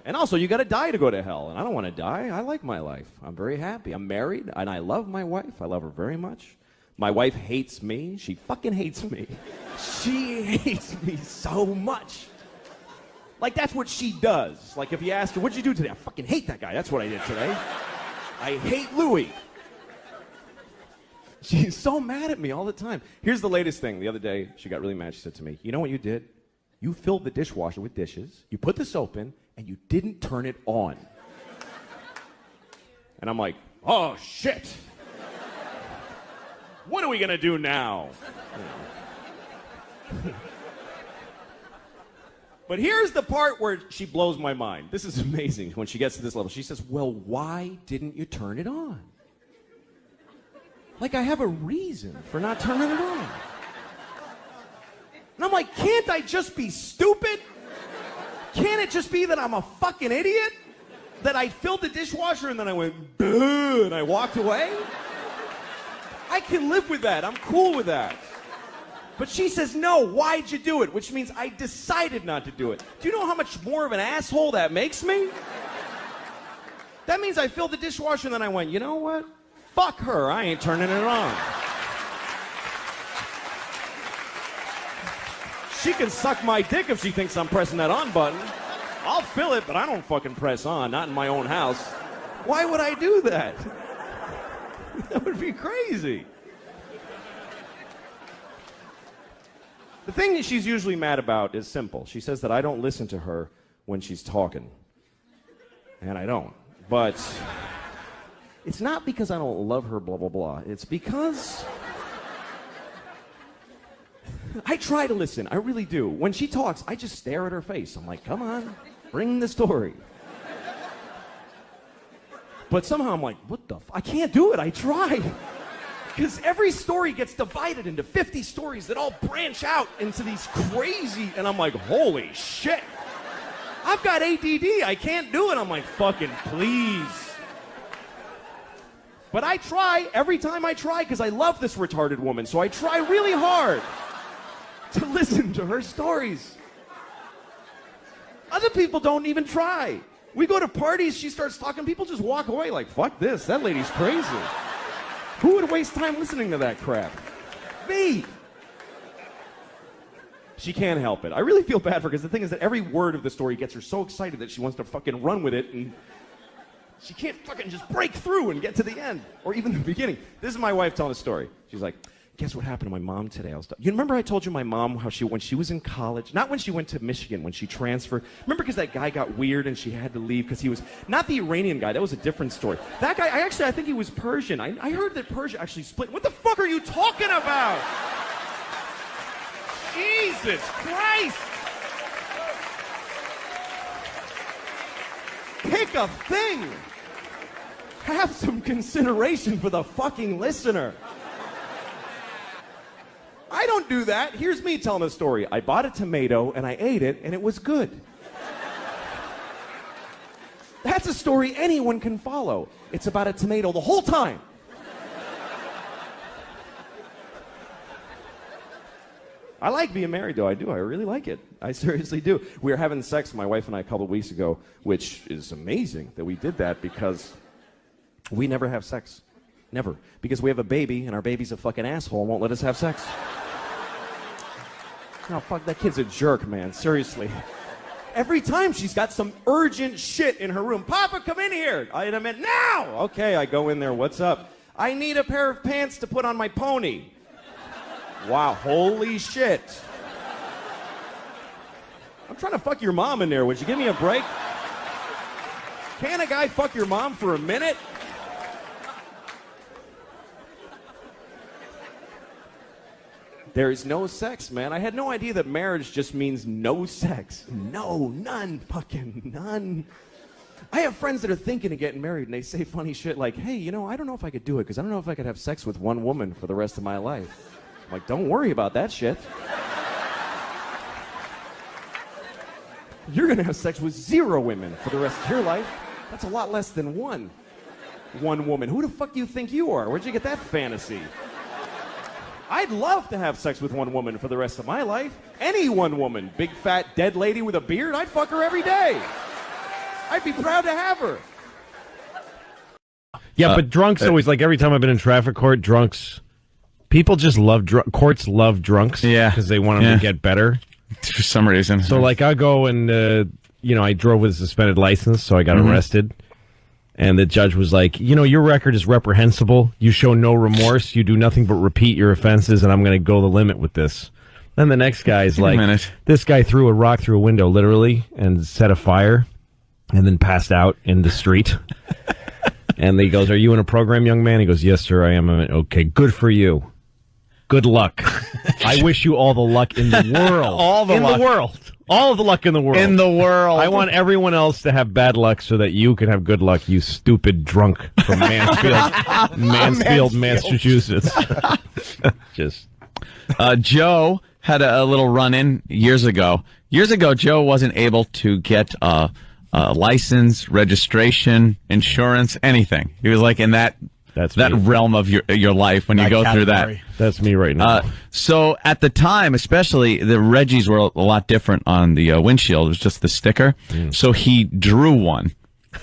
And also, you got to die to go to hell. And I don't want to die. I like my life. I'm very happy. I'm married, and I love my wife. I love her very much. My wife hates me. She fucking hates me. She hates me so much. Like, that's what she does. Like, if you ask her, what'd you do today? I fucking hate that guy. That's what I did today. I hate Louis. She's so mad at me all the time. Here's the latest thing. The other day, she got really mad. She said to me, you know what you did? You filled the dishwasher with dishes, you put the soap in, and you didn't turn it on. And I'm like, oh, shit. What are we going to do now? But here's the part where she blows my mind. This is amazing when she gets to this level. She says, well, why didn't you turn it on? Like I have a reason for not turning it on. And I'm like, can't I just be stupid? Can't it just be that I'm a fucking idiot? That I filled the dishwasher and then I went, duh, and I walked away? I can live with that. I'm cool with that. But she says, no, why'd you do it? Which means I decided not to do it. Do you know how much more of an asshole that makes me? That means I filled the dishwasher and then I went, you know what? Fuck her. I ain't turning it on. She can suck my dick if she thinks I'm pressing that on button. I'll fill it, but I don't fucking press on, not in my own house. Why would I do that? That would be crazy. The thing that she's usually mad about is simple. She says that I don't listen to her when she's talking. And I don't. But it's not because I don't love her, blah, blah, blah. It's because I try to listen. I really do. When she talks, I just stare at her face. I'm like, come on, bring the story. But somehow I'm like, what the I can't do it. I tried. Because every story gets divided into 50 stories that all branch out into these crazy, and I'm like, holy shit. I've got ADD. I can't do it. I'm like, fucking please. But I try every time I try because I love this retarded woman. So I try really hard to listen to her stories. Other people don't even try. We go to parties, she starts talking, people just walk away like, fuck this, that lady's crazy. Who would waste time listening to that crap? Me. She can't help it. I really feel bad for her because the thing is that every word of the story gets her so excited that she wants to fucking run with it, and she can't fucking just break through and get to the end or even the beginning. This is my wife telling a story. She's like, guess what happened to my mom today? You remember I told you my mom how when she was in college, not when she went to Michigan, when she transferred. Remember because that guy got weird and she had to leave because he was, not the Iranian guy, that was a different story. That guy, I think he was Persian. I heard that Persia actually split. What the fuck are you talking about? Jesus Christ. Pick a thing. Have some consideration for the fucking listener. I don't do that. Here's me telling a story. I bought a tomato and I ate it and it was good. That's a story anyone can follow. It's about a tomato the whole time. I like being married though. I do. I really like it. I seriously do. We were having sex, my wife and I, a couple of weeks ago, which is amazing that we did that because we never have sex. Never. Because we have a baby and our baby's a fucking asshole and won't let us have sex. No, fuck, that kid's a jerk, man. Seriously. Every time she's got some urgent shit in her room. Papa, come in here. I'm in now. Okay, I go in there. What's up? I need a pair of pants to put on my pony. Wow, holy shit. I'm trying to fuck your mom in there. Would you give me a break? Can a guy fuck your mom for a minute? There is no sex, man. I had no idea that marriage just means no sex. No, none, fucking none. I have friends that are thinking of getting married, and they say funny shit like, hey, you know, I don't know if I could do it, because I don't know if I could have sex with one woman for the rest of my life. I'm like, don't worry about that shit. You're going to have sex with 0 women for the rest of your life. That's a lot less than one woman. Who the fuck do you think you are? Where'd you get that fantasy? I'd love to have sex with one woman for the rest of my life. Any one woman. Big, fat, dead lady with a beard, I'd fuck her every day. I'd be proud to have her. Yeah, but drunks always, like, every time I've been in traffic court, drunks, people just love courts love drunks. Yeah. Because they want them to get better. For some reason. So, like, I go and, I drove with a suspended license, so I got arrested. And the judge was like, your record is reprehensible. You show no remorse. You do nothing but repeat your offenses, and I'm going to go the limit with this. Then the next guy's like, this guy threw a rock through a window, literally, and set a fire, and then passed out in the street. And he goes, are you in a program, young man? He goes, yes, sir, I am. Okay, good for you. Good luck. I wish you all the luck in the world. All the world. All of the luck in the world. In the world. I want everyone else to have bad luck so that you can have good luck, you stupid drunk from Mansfield, Massachusetts. Joe had a little run-in years ago. Years ago, Joe wasn't able to get license, registration, insurance, anything. He was like in that realm of your life when you go through that. That's me right now. So at the time, especially, the Reggies were a lot different on the windshield. It was just the sticker. So he drew one.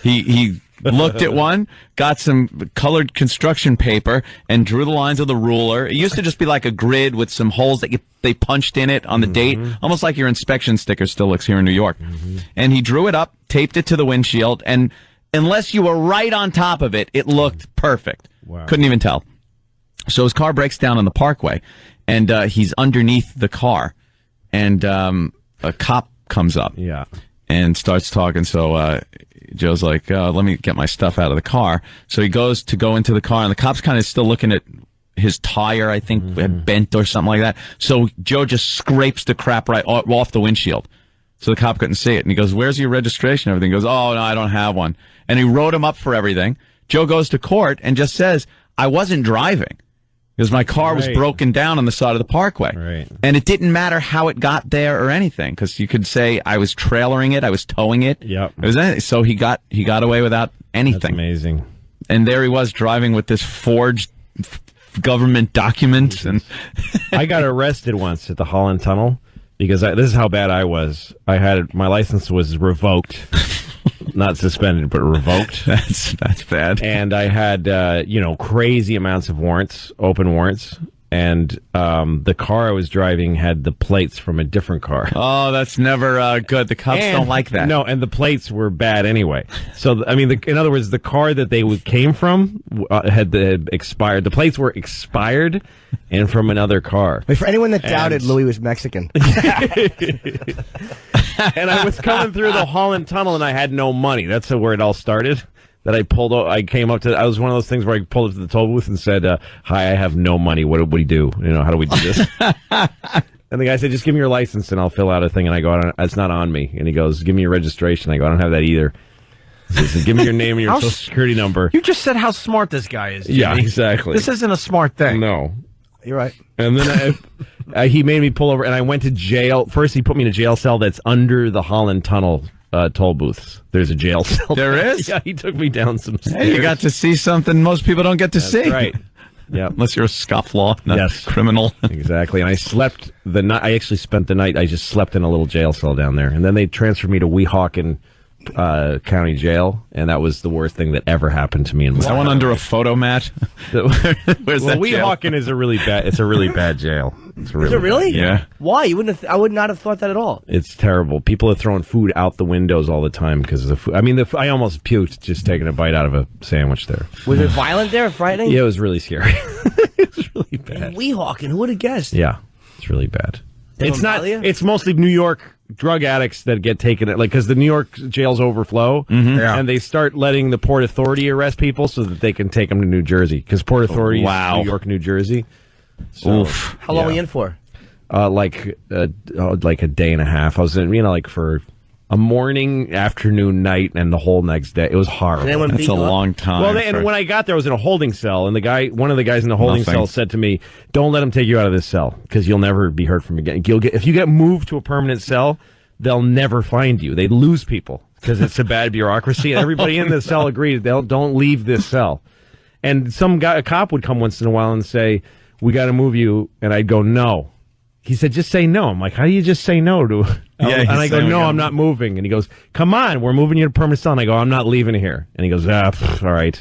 He looked at one, got some colored construction paper, and drew the lines with a ruler. It used to just be like a grid with some holes that they punched in it on the date, almost like your inspection sticker still looks here in New York. And he drew it up, taped it to the windshield, and unless you were right on top of it, it looked perfect. Wow. Couldn't even tell. So his car breaks down on the parkway, and he's underneath the car, and a cop comes up and starts talking. So Joe's like, let me get my stuff out of the car. So he goes to go into the car, and the cop's kind of still looking at his tire, I think, had bent or something like that. So Joe just scrapes the crap right off the windshield. So the cop couldn't see it. And he goes, where's your registration and everything? He goes, oh, no, I don't have one. And he wrote him up for everything. Joe goes to court and just says, I wasn't driving because my car was broken down on the side of the parkway. Right. And it didn't matter how it got there or anything, because you could say I was trailering it, I was towing it. Yep. It was anything. So he got away without anything. That's amazing. And there he was driving with this forged government document. And I got arrested once at the Holland Tunnel because this is how bad I was. My license was revoked. Not suspended, but revoked. That's bad. And I had, crazy amounts of warrants, open warrants. And the car I was driving had the plates from a different car. Oh, that's never good. The cops don't like that. No, and the plates were bad anyway. So, in other words, the car that they came from had expired. The plates were expired and from another car. Wait, for anyone that doubted Louis was Mexican. And I was coming through the Holland Tunnel, and I had no money. That's where it all started. That I pulled up, I was one of those things where I pulled up to the toll booth and said, hi, I have no money. What do we do? How do we do this? And the guy said, just give me your license and I'll fill out a thing. And I go, it's not on me. And he goes, give me your registration. I go, I don't have that either. He said, give me your name and your social security number. You just said how smart this guy is, Jimmy. Yeah, exactly. This isn't a smart thing. No. You're right. And then he made me pull over, and I went to jail. First, he put me in a jail cell that's under the Holland Tunnel toll booths. There's a jail cell. There is? Yeah, he took me down some stairs. Hey, you got to see something most people don't get to see. Right. Yeah. Unless you're a scofflaw, not a criminal. Exactly. And I slept the night. I actually spent the night. I just slept in a little jail cell down there. And then they transferred me to Weehawken County Jail, and that was the worst thing that ever happened to me in my life. Someone under a photo mat? Where's that jail? Weehawken is a really bad jail. Is it really? Yeah. Why? I would not have thought that at all. It's terrible. People are throwing food out the windows all the time because of the food. I almost puked just taking a bite out of a sandwich there. Was it violent there, frightening? Yeah, it was really scary. It was really bad. Weehawken, who would have guessed? Yeah, it's really bad. It's not. It's mostly New York drug addicts that get taken, because the New York jails overflow, and they start letting the Port Authority arrest people so that they can take them to New Jersey, because Port Authority is New York, New Jersey. So, how long were you in for? Like a day and a half. I was in, for a morning, afternoon, night, and the whole next day. It was horrible. That's a long time. Well, and when I got there, I was in a holding cell, and one of the guys in the holding cell said to me, "Don't let them take you out of this cell, because you'll never be heard from again. If you get moved to a permanent cell, they'll never find you. They lose people because it's a bad bureaucracy." And everybody in the cell agreed, don't leave this cell. And a cop would come once in a while and say, "We got to move you," and I'd go, "No." he said, just say no. I'm like, how do you just say no to? And I go, no, I'm not moving. And he goes, come on, we're moving you to permanent cell. And I go, I'm not leaving here. And he goes, all right.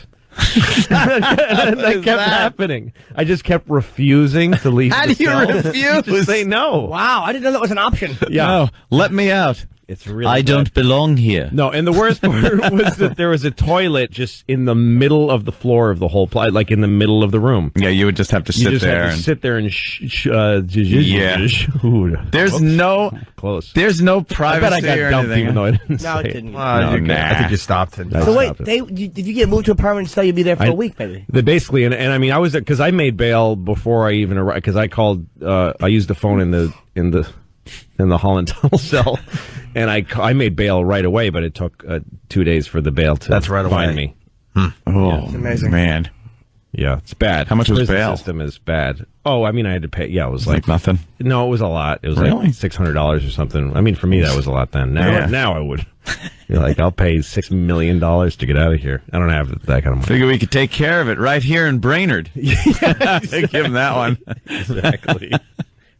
That kept happening. I just kept refusing to leave. How do you refuse? Just say no. Wow, I didn't know that was an option. Yeah. No, let me out. It's really I don't belong here. No, and the worst part was that there was a toilet just in the middle of the floor of the whole place, like in the middle of the room. Yeah, you would just have to sit there. Have to sit there and There's no close. There's no privacy. I bet I got dumped even though I didn't No, say it didn't. I think you stopped it. So wait, did you get moved to a permanent cell? You'd be there for a week, maybe. Basically, and I mean, I was because I made bail before I even arrived because I called. I used the phone in the Holland Tunnel cell, and I made bail right away. But it took 2 days for the bail to find me. Oh, amazing, man. Yeah, it's bad. How much was prison bail? System is bad. Oh, I mean, I had to pay. Yeah, it was like nothing. No, it was a lot. It was really? like $600 or something. I mean, for me, that was a lot then. Now I would. You're like, I'll pay $6 million to get out of here. I don't have that kind of money. Figure we could take care of it right here in Brainerd. Give him that one. Exactly.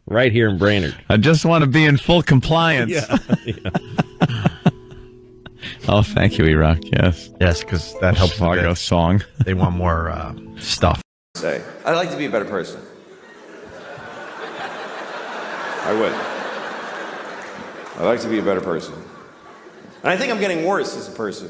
Right here in Brainerd. I just want to be in full compliance. Yeah. Oh, thank you, E-Rock. Yes. Yes, because that helps Fargo song. They want more stuff. Say, I'd like to be a better person. I would. I'd like to be a better person. And I think I'm getting worse as a person.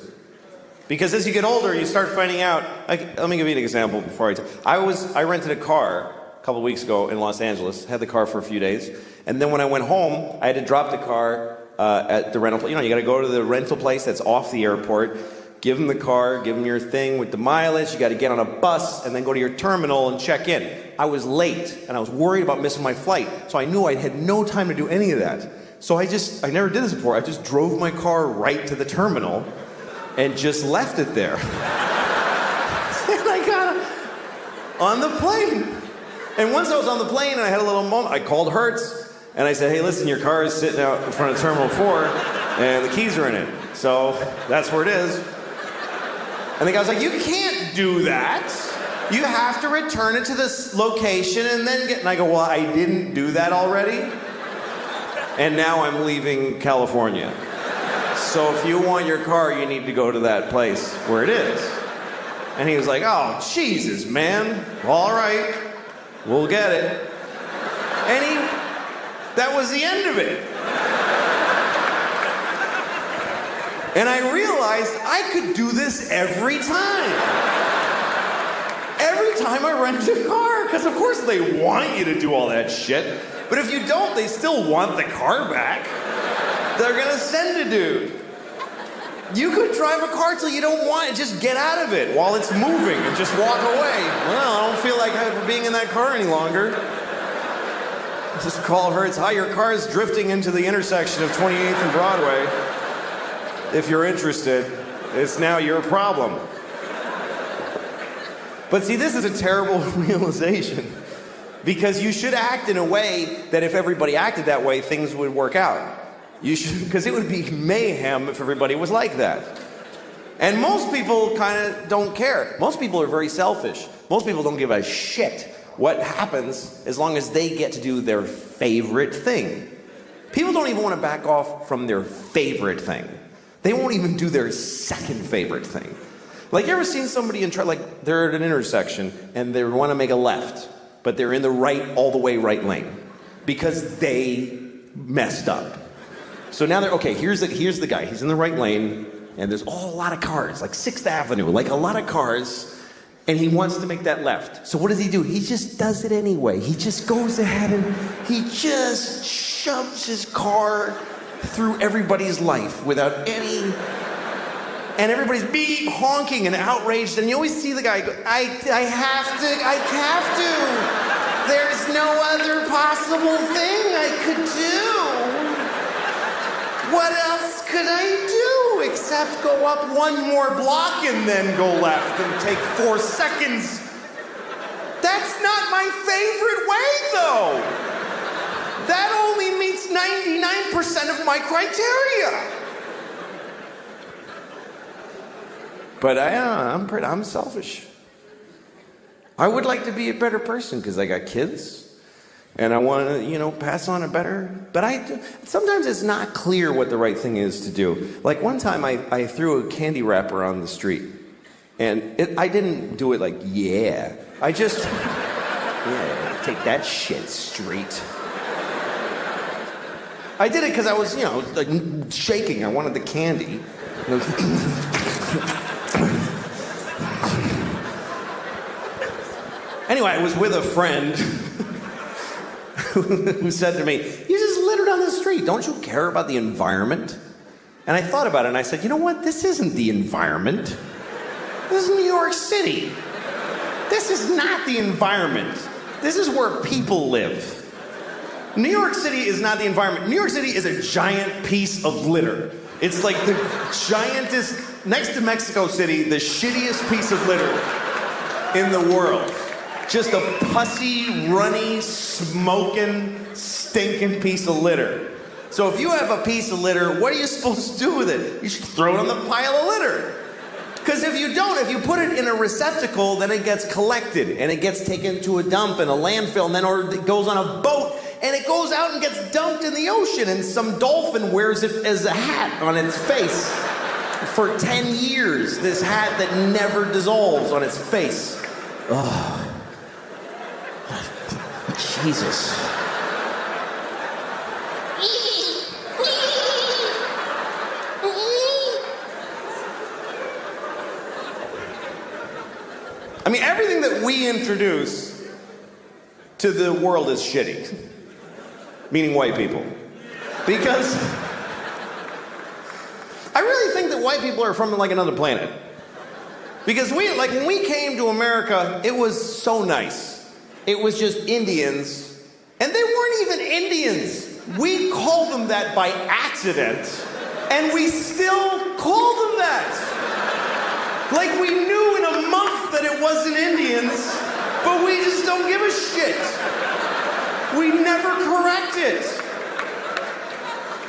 Because as you get older, you start finding out, let me give you an example before I rented a car a couple of weeks ago in Los Angeles, had the car for a few days, and then when I went home, I had to drop the car at the rental place. You know, you got to go to the rental place that's off the airport, give them the car, give them your thing with the mileage, you got to get on a bus, and then go to your terminal and check in. I was late, and I was worried about missing my flight, so I knew I had no time to do any of that. So I never did this before, I just drove my car right to the terminal, and just left it there. And I got on the plane. And once I was on the plane and I had a little moment, I called Hertz and I said, hey, listen, your car is sitting out in front of Terminal 4 and the keys are in it. So that's where it is. And the guy was like, you can't do that. You have to return it to this location and then get... And I go, well, I didn't do that already. And now I'm leaving California. So if you want your car, you need to go to that place where it is. And he was like, oh, Jesus, man. All right. We'll get it. And that was the end of it. And I realized I could do this every time. Every time I rent a car. Because of course they want you to do all that shit. But if you don't, they still want the car back. They're gonna send a dude. You could drive a car till you don't want it, just get out of it while it's moving and just walk away. Well, I don't feel like being in that car any longer. Just call Hertz, hi, your car is drifting into the intersection of 28th and Broadway. If you're interested, it's now your problem. But see, this is a terrible realization because you should act in a way that if everybody acted that way, things would work out. You should, because it would be mayhem if everybody was like that. And most people kind of don't care. Most people are very selfish. Most people don't give a shit what happens as long as they get to do their favorite thing. People don't even want to back off from their favorite thing. They won't even do their second favorite thing. Like, you ever seen somebody like they're at an intersection and they want to make a left, but they're in the all the way right lane because they messed up. So now here's the guy. He's in the right lane, and there's a lot of cars, like 6th Avenue, like a lot of cars, and he wants to make that left. So what does he do? He just does it anyway. He just goes ahead and he just shoves his car through everybody's life without any... And everybody's beep, honking and outraged, and you always see the guy go, I have to. There's no other possible thing I could do. What else could I do except go up one more block and then go left and take 4 seconds? That's not my favorite way, though. That only meets 99% of my criteria. But I'm selfish. I would like to be a better person because I got kids. and I want to, you know, pass on a better. But sometimes it's not clear what the right thing is to do. Like one time I threw a candy wrapper on the street, and I didn't do it like, yeah. I just, yeah, take that shit, street. I did it because I was, you know, like shaking. I wanted the candy. Anyway, I was with a friend who said to me, "You just littered on the street. Don't you care about the environment?" And I thought about it, and I said, "You know what? This isn't the environment. This is New York City. This is not the environment. This is where people live. New York City is not the environment. New York City is a giant piece of litter. It's like the giantest, next to Mexico City, the shittiest piece of litter in the world. Just a pussy, runny, smoking, stinking piece of litter. So if you have a piece of litter, what are you supposed to do with it? You should throw it on the pile of litter. Because if you don't, if you put it in a receptacle, then it gets collected, and it gets taken to a dump and a landfill, and then or it goes on a boat, and it goes out and gets dumped in the ocean, and some dolphin wears it as a hat on its face for 10 years. This hat that never dissolves on its face. Oh. Jesus. I mean, everything that we introduce to the world is shitty. Meaning white people. Because I really think that white people are from like another planet. Because when we came to America, it was so nice. It was just Indians, and they weren't even Indians. We called them that by accident, and we still call them that. Like we knew in a month that it wasn't Indians, but we just don't give a shit. We never correct it.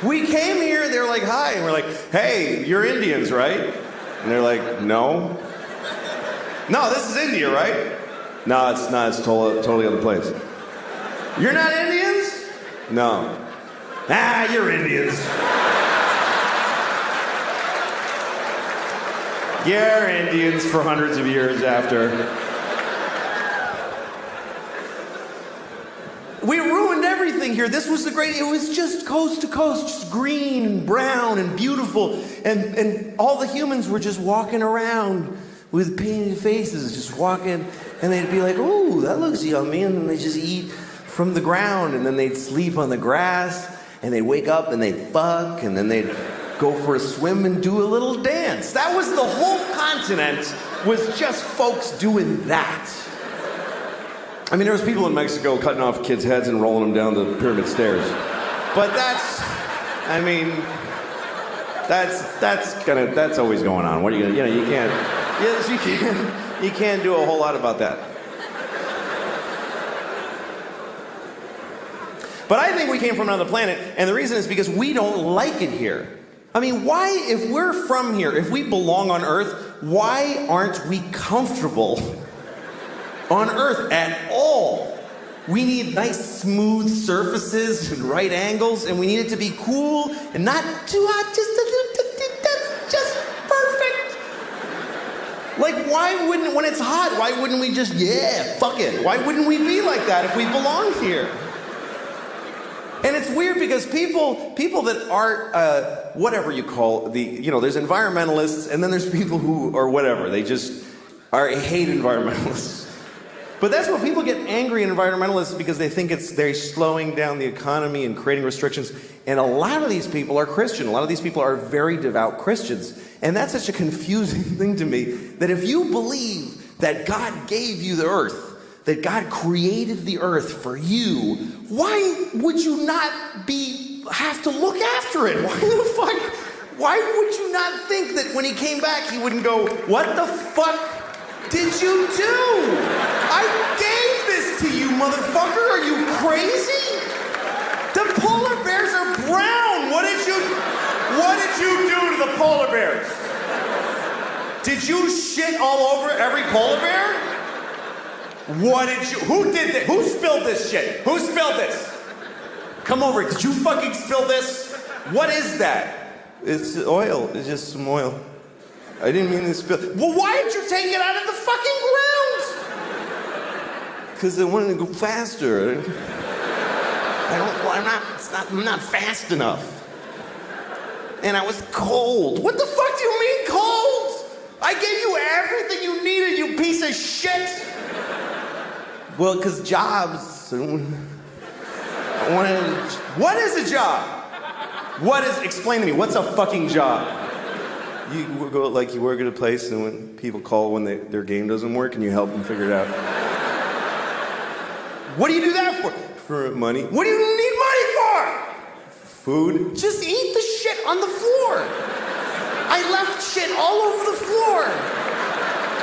We came here, they're like, hi, and we're like, hey, you're Indians, right? And they're like, no. No, this is India, right? No, it's not, it's totally other place. You're not Indians? No. Ah, you're Indians. You're Indians for hundreds of years after. We ruined everything here. This was it was just coast to coast, just green and brown and beautiful. And all the humans were just walking around with painted faces, just walking. And they'd be like, ooh, that looks yummy. And then they just eat from the ground. And then they'd sleep on the grass. And they'd wake up and they'd fuck. And then they'd go for a swim and do a little dance. That was the whole continent, was just folks doing that. I mean, there was people in Mexico cutting off kids' heads and rolling them down the pyramid stairs. But that's always going on. What are you gonna, you can't do a whole lot about that. But I think we came from another planet, and the reason is because we don't like it here. I mean, why, if we're from here, if we belong on Earth, why aren't we comfortable on Earth at all? We need nice, smooth surfaces and right angles, and we need it to be cool and not too hot, that's just perfect. Like, why wouldn't, when it's hot, why wouldn't we just, yeah, fuck it? Why wouldn't we be like that if we belong here? And it's weird because people that aren't, whatever you call there's environmentalists, and then there's people who are whatever, they just hate environmentalists. But that's what people get angry at environmentalists, because they think they're slowing down the economy and creating restrictions. And a lot of these people are Christian. A lot of these people are very devout Christians. And that's such a confusing thing to me, that if you believe that God gave you the earth, that God created the earth for you, why would you not have to look after it? Why the fuck? Why would you not think that when he came back, he wouldn't go, what the fuck did you do? I gave this to you, motherfucker. Are you crazy? The polar bears are brown. What did you do to the polar bears? Did you shit all over every polar bear? What did you... Who did this? Who spilled this shit? Who spilled this? Come over. Did you fucking spill this? What is that? It's oil. It's just some oil. I didn't mean to spill. Well, why didn't you take it out of the fucking ground? Because I wanted to go faster. I'm not fast enough. And I was cold. What the fuck do you mean cold? I gave you everything you needed, you piece of shit. Well, because jobs. I wanted. What is a job? Explain to me, what's a fucking job? You go like you work at a place, and when people call when their game doesn't work, and you help them figure it out. What do you do that for? For money. What do you need money for? Food. Just eat the shit on the floor. I left shit all over the floor.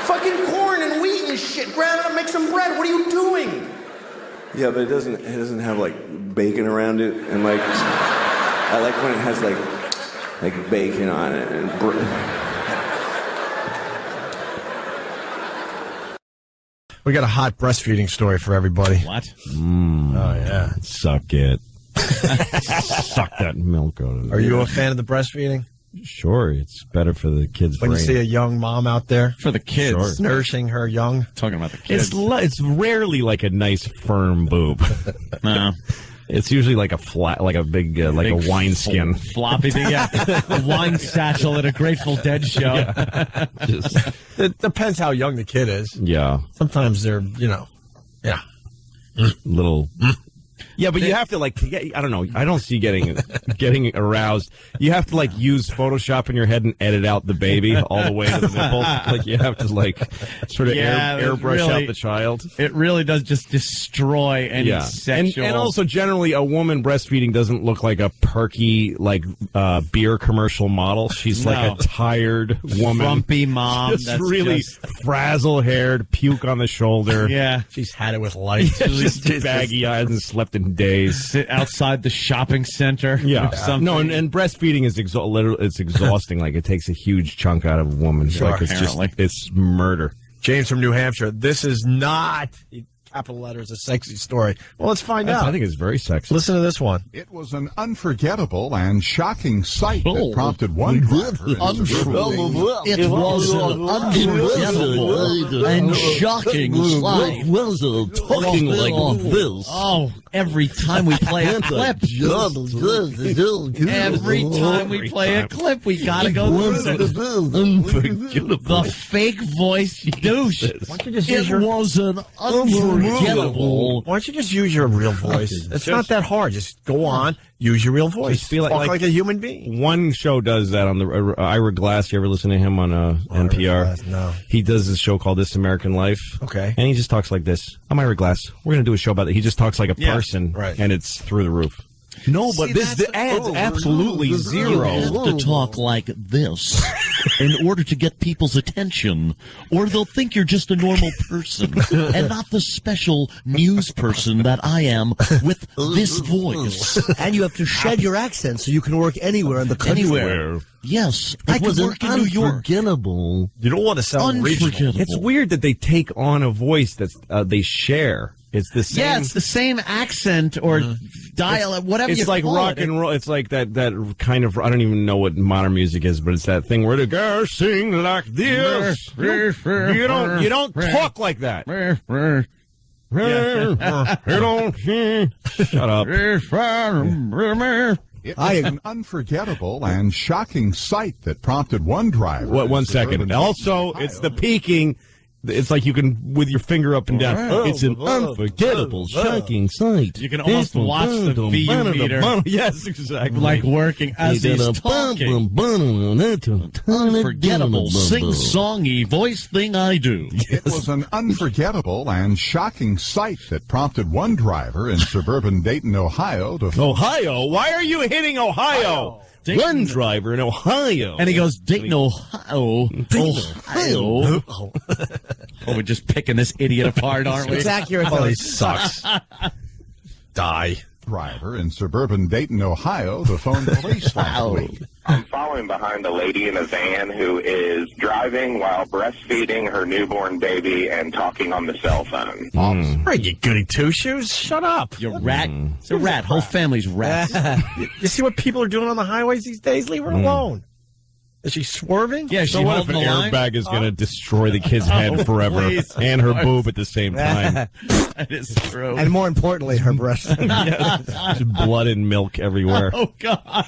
Fucking corn and wheat and shit. Ground it up, make some bread. What are you doing? Yeah, but it doesn't have like bacon around it, and like I like when it has like bacon on it and We got a hot breastfeeding story for everybody. What? Oh, yeah. Suck it. Suck that milk out of it. Are you a fan of the breastfeeding? Sure, it's better for the kids' When brain. you see a young mom out there For the kids. Sure. nursing her young. Talking about the kids. It's rarely like a nice firm boob. No. It's usually like a flat, like a big, like a wineskin. Floppy thing, yeah. A wine satchel at a Grateful Dead show. Yeah. Just, It depends how young the kid is. yeah, Sometimes they're, yeah. little. Yeah, but you have to like, I don't know. I don't see getting aroused. You have to like use Photoshop in your head and edit out the baby all the way to the nipple. Like you have to like sort of airbrush out the child. It really does just destroy any sexual. And also generally a woman breastfeeding doesn't look like a perky like beer commercial model. She's like a tired woman, frumpy mom. Just really frazzle haired, puke on the shoulder. Yeah, she's had it with life. Just baggy eyes and slept in days. Sit outside the shopping center. Yeah. Something. No, and breastfeeding is literally it's exhausting. Like it takes a huge chunk out of a woman. Sure, like it's murder. James from New Hampshire. This is not, capital letters, a sexy story. Well, let's find out. I think it's very sexy. Listen to this one. It was an unforgettable and shocking sight that prompted one driver. It was an unforgettable and shocking sight. Talking like this. Oh, every time we play a clip. Every time we play a clip, we gotta go through it. The fake voice douche. Why don't you just It was an unforgettable. Why don't you just use your real voice? It's not that hard. Just go on, use your real voice. Just feel Talk like a human being. One show does that on the Ira Glass. You ever listen to him on NPR? Glass, no. He does this show called This American Life. Okay. And he just talks like this. I'm Ira Glass. We're going to do a show about that. He just talks like a person, right. and it's through the roof. No, but this adds absolutely zero. You have to talk like this in order to get people's attention, or they'll think you're just a normal person and not the special news person that I am with this voice. And you have to shed your accent so you can work anywhere in the country. Anywhere. Yes, I could work in New York. Unforgettable. You don't want to sound regional. Unforgettable. It's weird that they take on a voice that they share. It's the same. Yeah, it's the same accent or dialect, whatever you It's like call rock it. and roll. It's like that kind of, I don't even know what modern music is, but it's that thing where the girls sing like this. You don't talk like that. Shut up. It was an unforgettable and shocking sight that prompted one driver. What? 1 in second. suburban Also, Ohio it's the peaking. It's like you can, with your finger up and down. It's an unforgettable, shocking sight. You can almost watch the VU meter. Yes, exactly. Like working as he's talking. Unforgettable, sing-songy voice thing I do. It was an unforgettable and shocking sight that prompted one driver in suburban Dayton, Ohio to... Ohio? Why are you hitting Ohio? One driver in Ohio. And he goes, Dayton, Ohio. Ohio. Oh, we're just picking this idiot apart, aren't we? It's accurate. Oh, he sucks. Die. driver in suburban Dayton, Ohio, to phone police last week. I'm following behind a lady in a van who is driving while breastfeeding her newborn baby and talking on the cell phone. Are you goody two-shoes? Shut up. You're a rat. It's a rat. Whole family's rats. You see what people are doing on the highways these days? Leave her alone. Is she swerving? Yeah, So what if an airbag is going to destroy the kid's head forever and her boob at the same time? That is true. And more importantly, her breast. Just blood and milk everywhere. Oh, God.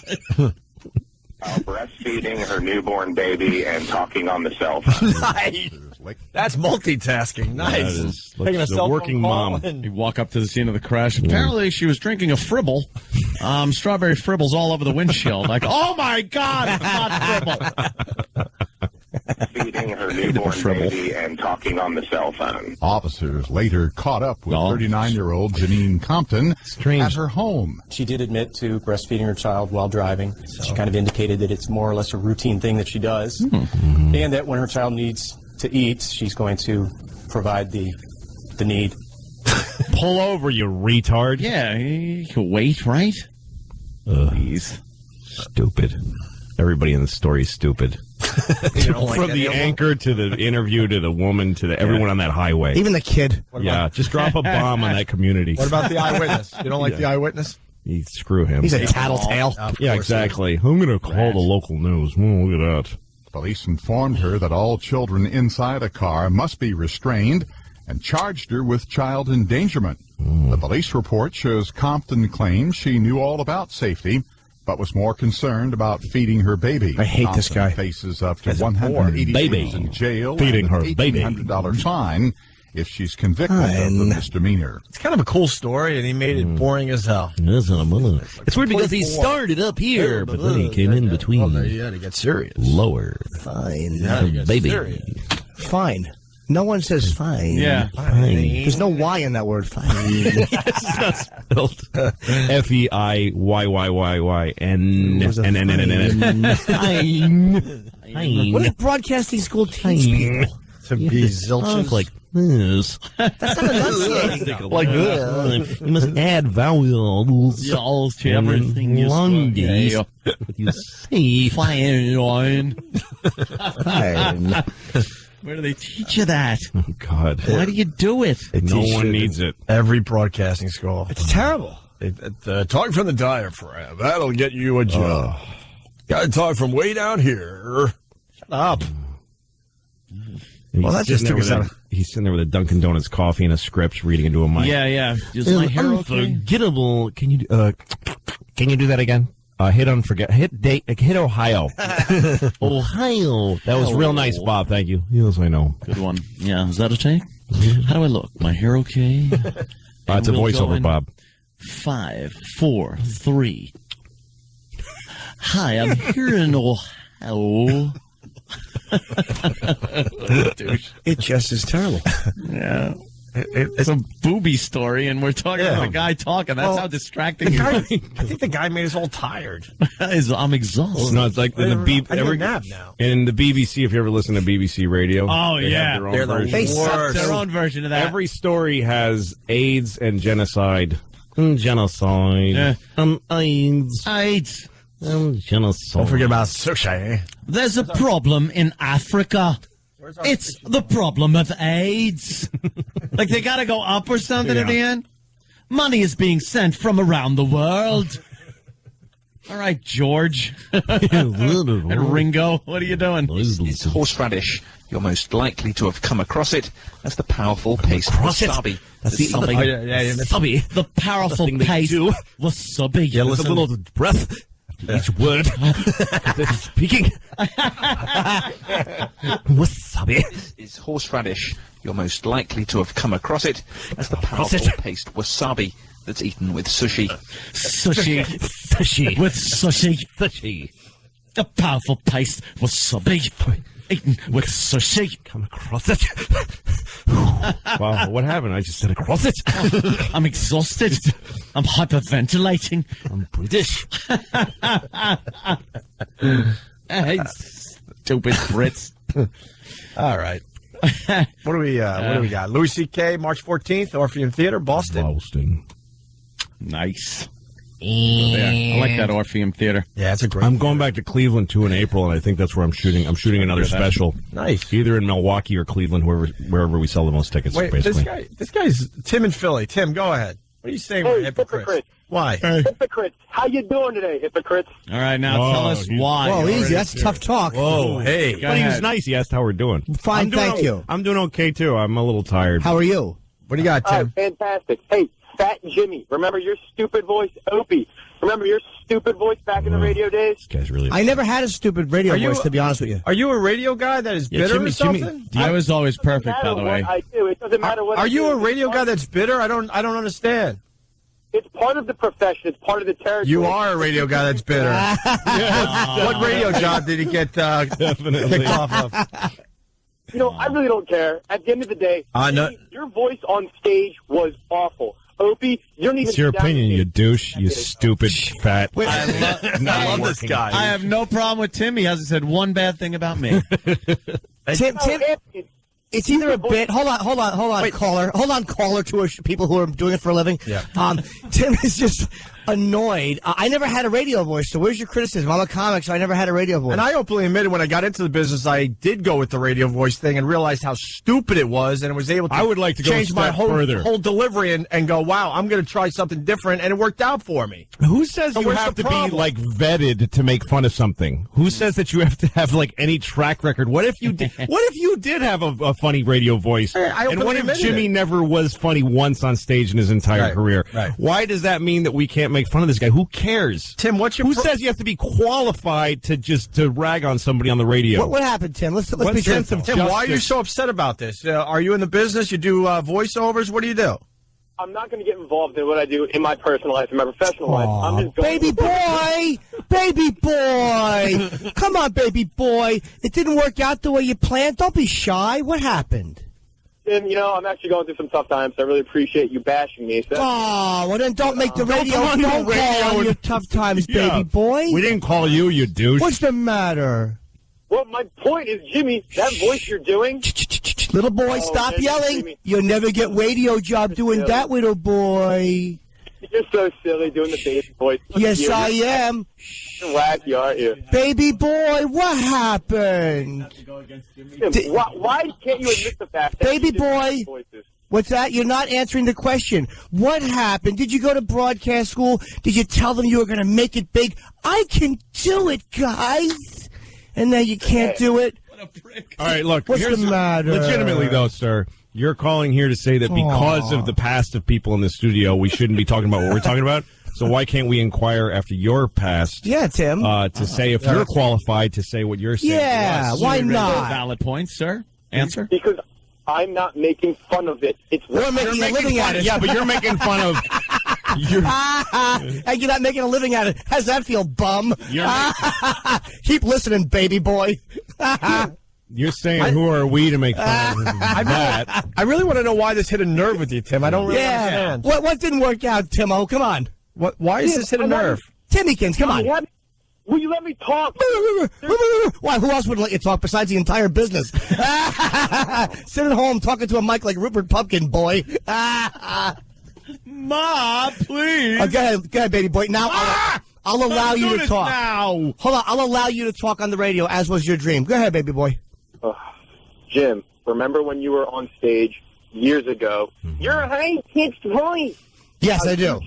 Breastfeeding her newborn baby and talking on the cell phone. Nice. That's multitasking. Nice. That is, Taking a the cell working phone call mom. and- You walk up to the scene of the crash. Apparently, she was drinking a Fribble. Strawberry Fribbles all over the windshield. Like, oh, my God, it's not Fribble. Feeding her newborn baby and talking on the cell phone. Officers later caught up with 39-year-old Janine Compton at her home. She did admit to breastfeeding her child while driving. She kind of indicated that it's more or less a routine thing that she does, and that when her child needs to eat, she's going to provide the need. Pull over, you retard. Yeah, you can wait, right? Please. Stupid. Everybody in the story is stupid. From the anchor to the interview to the woman to everyone on that highway. Even the kid. Yeah, just drop a bomb on that community. What about the eyewitness? You don't like the eyewitness? Screw him. He's a tattletale. Yeah, exactly. I'm going to call the local news. Look at that. Police informed her that all children inside a car must be restrained and charged her with child endangerment. The police report shows Compton claims she knew all about safety, but was more concerned about feeding her baby. I hate this guy. Faces up to 180 days in jail Feeding and her an baby. $1,800 fine if she's convicted of the misdemeanor. It's kind of a cool story, and he made it boring as hell. It's weird because he started up here, but then he came in between. Well, there you had to get serious. Lower. Fine. Baby. Serious. Fine. No one says fine. Yeah. Fine. There's no Y in that word. Fine. It's not spelled Feiyyyn. Fine. What does broadcasting school teach people? To be zilches. Like this. That's not enunciating. Like this. You must add vowels. Y'all to everything you Lunges. You say Fine. Fine. Where do they teach you that? Oh, God. Why do you do it? No one needs it. Every broadcasting school. It's terrible. Talk from the diaphragm. That'll get you a job. Gotta talk from way down here. Shut up. Well, that just took us out. He's sitting there with a Dunkin' Donuts coffee and a script reading into a mic. Yeah. Is my hair okay? Unforgettable. Can you do that again? Hit Ohio. Ohio. That was real nice, Bob. Thank you. Yes, I know. Good one. Yeah, is that okay? How do I look? My hair okay? It's a voiceover, Bob. 5, 4, 3. Hi, I'm here in Ohio. It just is terrible. Yeah. It's a booby story, and we're talking about a guy talking. That's how distracting you are. I think the guy made us all tired. I'm exhausted. No, it's like in the I need a nap now. in the BBC. If you ever listen to BBC Radio, Oh, they yeah. have their own They're the version. They worst. Their own version of that. Every story has AIDS and genocide. Genocide. AIDS. AIDS. Genocide. Don't forget about sushi. There's a problem in Africa. It's the problem of AIDS. Like they got to go up or something at the end. Money is being sent from around the world. All right, George. And Ringo, what are you doing? It's horseradish. You're most likely to have come across it. That's the powerful paste wasabi. That's the Wasabi. The powerful paste wasabi. Yeah, listen. A little breath. Each word. They're speaking. Wasabi. It's horseradish. You're most likely to have come across it. That's the powerful paste wasabi that's eaten with sushi. Sushi. Sushi. With sushi. Sushi. The powerful paste wasabi. Eaten with sushi. Come across it. Wow, what happened? I just said across it. I'm exhausted. I'm hyperventilating. I'm British. Hey, stupid Brits. All right. What do we got? Louis C.K. March 14th, Orpheum Theater, Boston. Boston. Nice. I like that Orpheum Theater. Yeah, it's a great. I'm going back to Cleveland too in April, and I think that's where I'm shooting. I'm shooting another special. Nice. Either in Milwaukee or Cleveland, wherever we sell the most tickets. Wait, basically. this guy's Tim in Philly. Tim, go ahead. What are you saying? Hey, we're hypocrites? Why? Hypocrites. How you doing today, hypocrites? All right, now tell us why. Whoa, easy. That's tough talk. Whoa, hey. But he was nice. He asked how we're doing. Fine, thank you. I'm doing okay, too. I'm a little tired. How are you? What do you got, Tim? Fantastic. Hey, Fat Jimmy. Remember your stupid voice? Opie. Remember your stupid voice back in the radio days? This guy's really... I never had a stupid radio voice, to be honest with you. Are you a radio guy that is bitter or something? I was always perfect, by the way. I do. It doesn't matter what Are I you do. a radio guy that's bitter? I don't understand. It's part of the profession. It's part of the territory. You are a radio guy that's bitter. What radio job did he get kicked off of? You know, I really don't care. At the end of the day, your voice on stage was awful. Opie, you don't even... It's your opinion, you douche, you stupid fat... I love this guy. I have no problem with Tim. He hasn't said one bad thing about me. Tim, it's either a bit. Hold on, caller. Hold on, caller, to people who are doing it for a living. Yeah. Tim is just annoyed. I never had a radio voice, so where's your criticism? I'm a comic, so I never had a radio voice. And I openly admitted when I got into the business, I did go with the radio voice thing and realized how stupid it was, and was able to. I would like to go change my further. whole delivery and go, wow, I'm going to try something different, and it worked out for me. Who says you have to be like vetted to make fun of something? Who says that you have to have like any track record? What if you did? What if you did have a funny radio voice? And what if Jimmy never was funny once on stage in his entire career? Right. Why does that mean that we can't make fun of this guy? Who cares? Tim, what's your... Who says you have to be qualified to rag on somebody on the radio? What happened, Tim? Let's be sense of Tim, why are you so upset about this? Are you in the business? You do voiceovers? What do you do? I'm not going to get involved in what I do in my personal life, in my professional life. I'm just going... Baby boy! Come on, baby boy. It didn't work out the way you planned. Don't be shy. What happened? Tim, you know, I'm actually going through some tough times, so I really appreciate you bashing me. So. Oh, well then don't make the radio. Don't call on your tough times, baby boy. We didn't call you, you douche. What's the matter? Well, my point is, Jimmy, that voice you're doing... Little boy, stop yelling. You'll never get radio job doing that, little boy. You're so silly doing the baby voice. Yes, I am. You're wacky, aren't you? Baby boy, what happened? Tim, why can't you admit the fact that baby boy, what's that? You're not answering the question. What happened? Did you go to broadcast school? Did you tell them you were going to make it big? I can do it, guys. And now you can't do it. All right, look. What's the matter? Legitimately, though, sir, you're calling here to say that because of the past of people in the studio, we shouldn't be talking about what we're talking about. So why can't we inquire after your past? Yeah, Tim. To say if you're qualified to say what you're saying. Yeah, why not? Valid points, sir. Answer. Because I'm not making fun of it. We're making a living at it. Yeah, but you're making fun of... And you're not making a living at it. How does that feel, bum? Keep listening, baby boy. You're saying who are we to make fun of that? I really want to know why this hit a nerve with you, Tim. I don't really understand. What didn't work out, Timo? Come on. Why is this hit a nerve? Timmykins, come on. Will you let me talk? Why? Who else would let you talk besides the entire business? Sit at home talking to a mic like Rupert Pupkin, boy. Ma, please. Go ahead, baby boy. Now I'll allow you to talk. Now. Hold on. I'll allow you to talk on the radio, as was your dream. Go ahead, baby boy. Jim, remember when you were on stage years ago? You're a high-pitched voice. Yes, I do.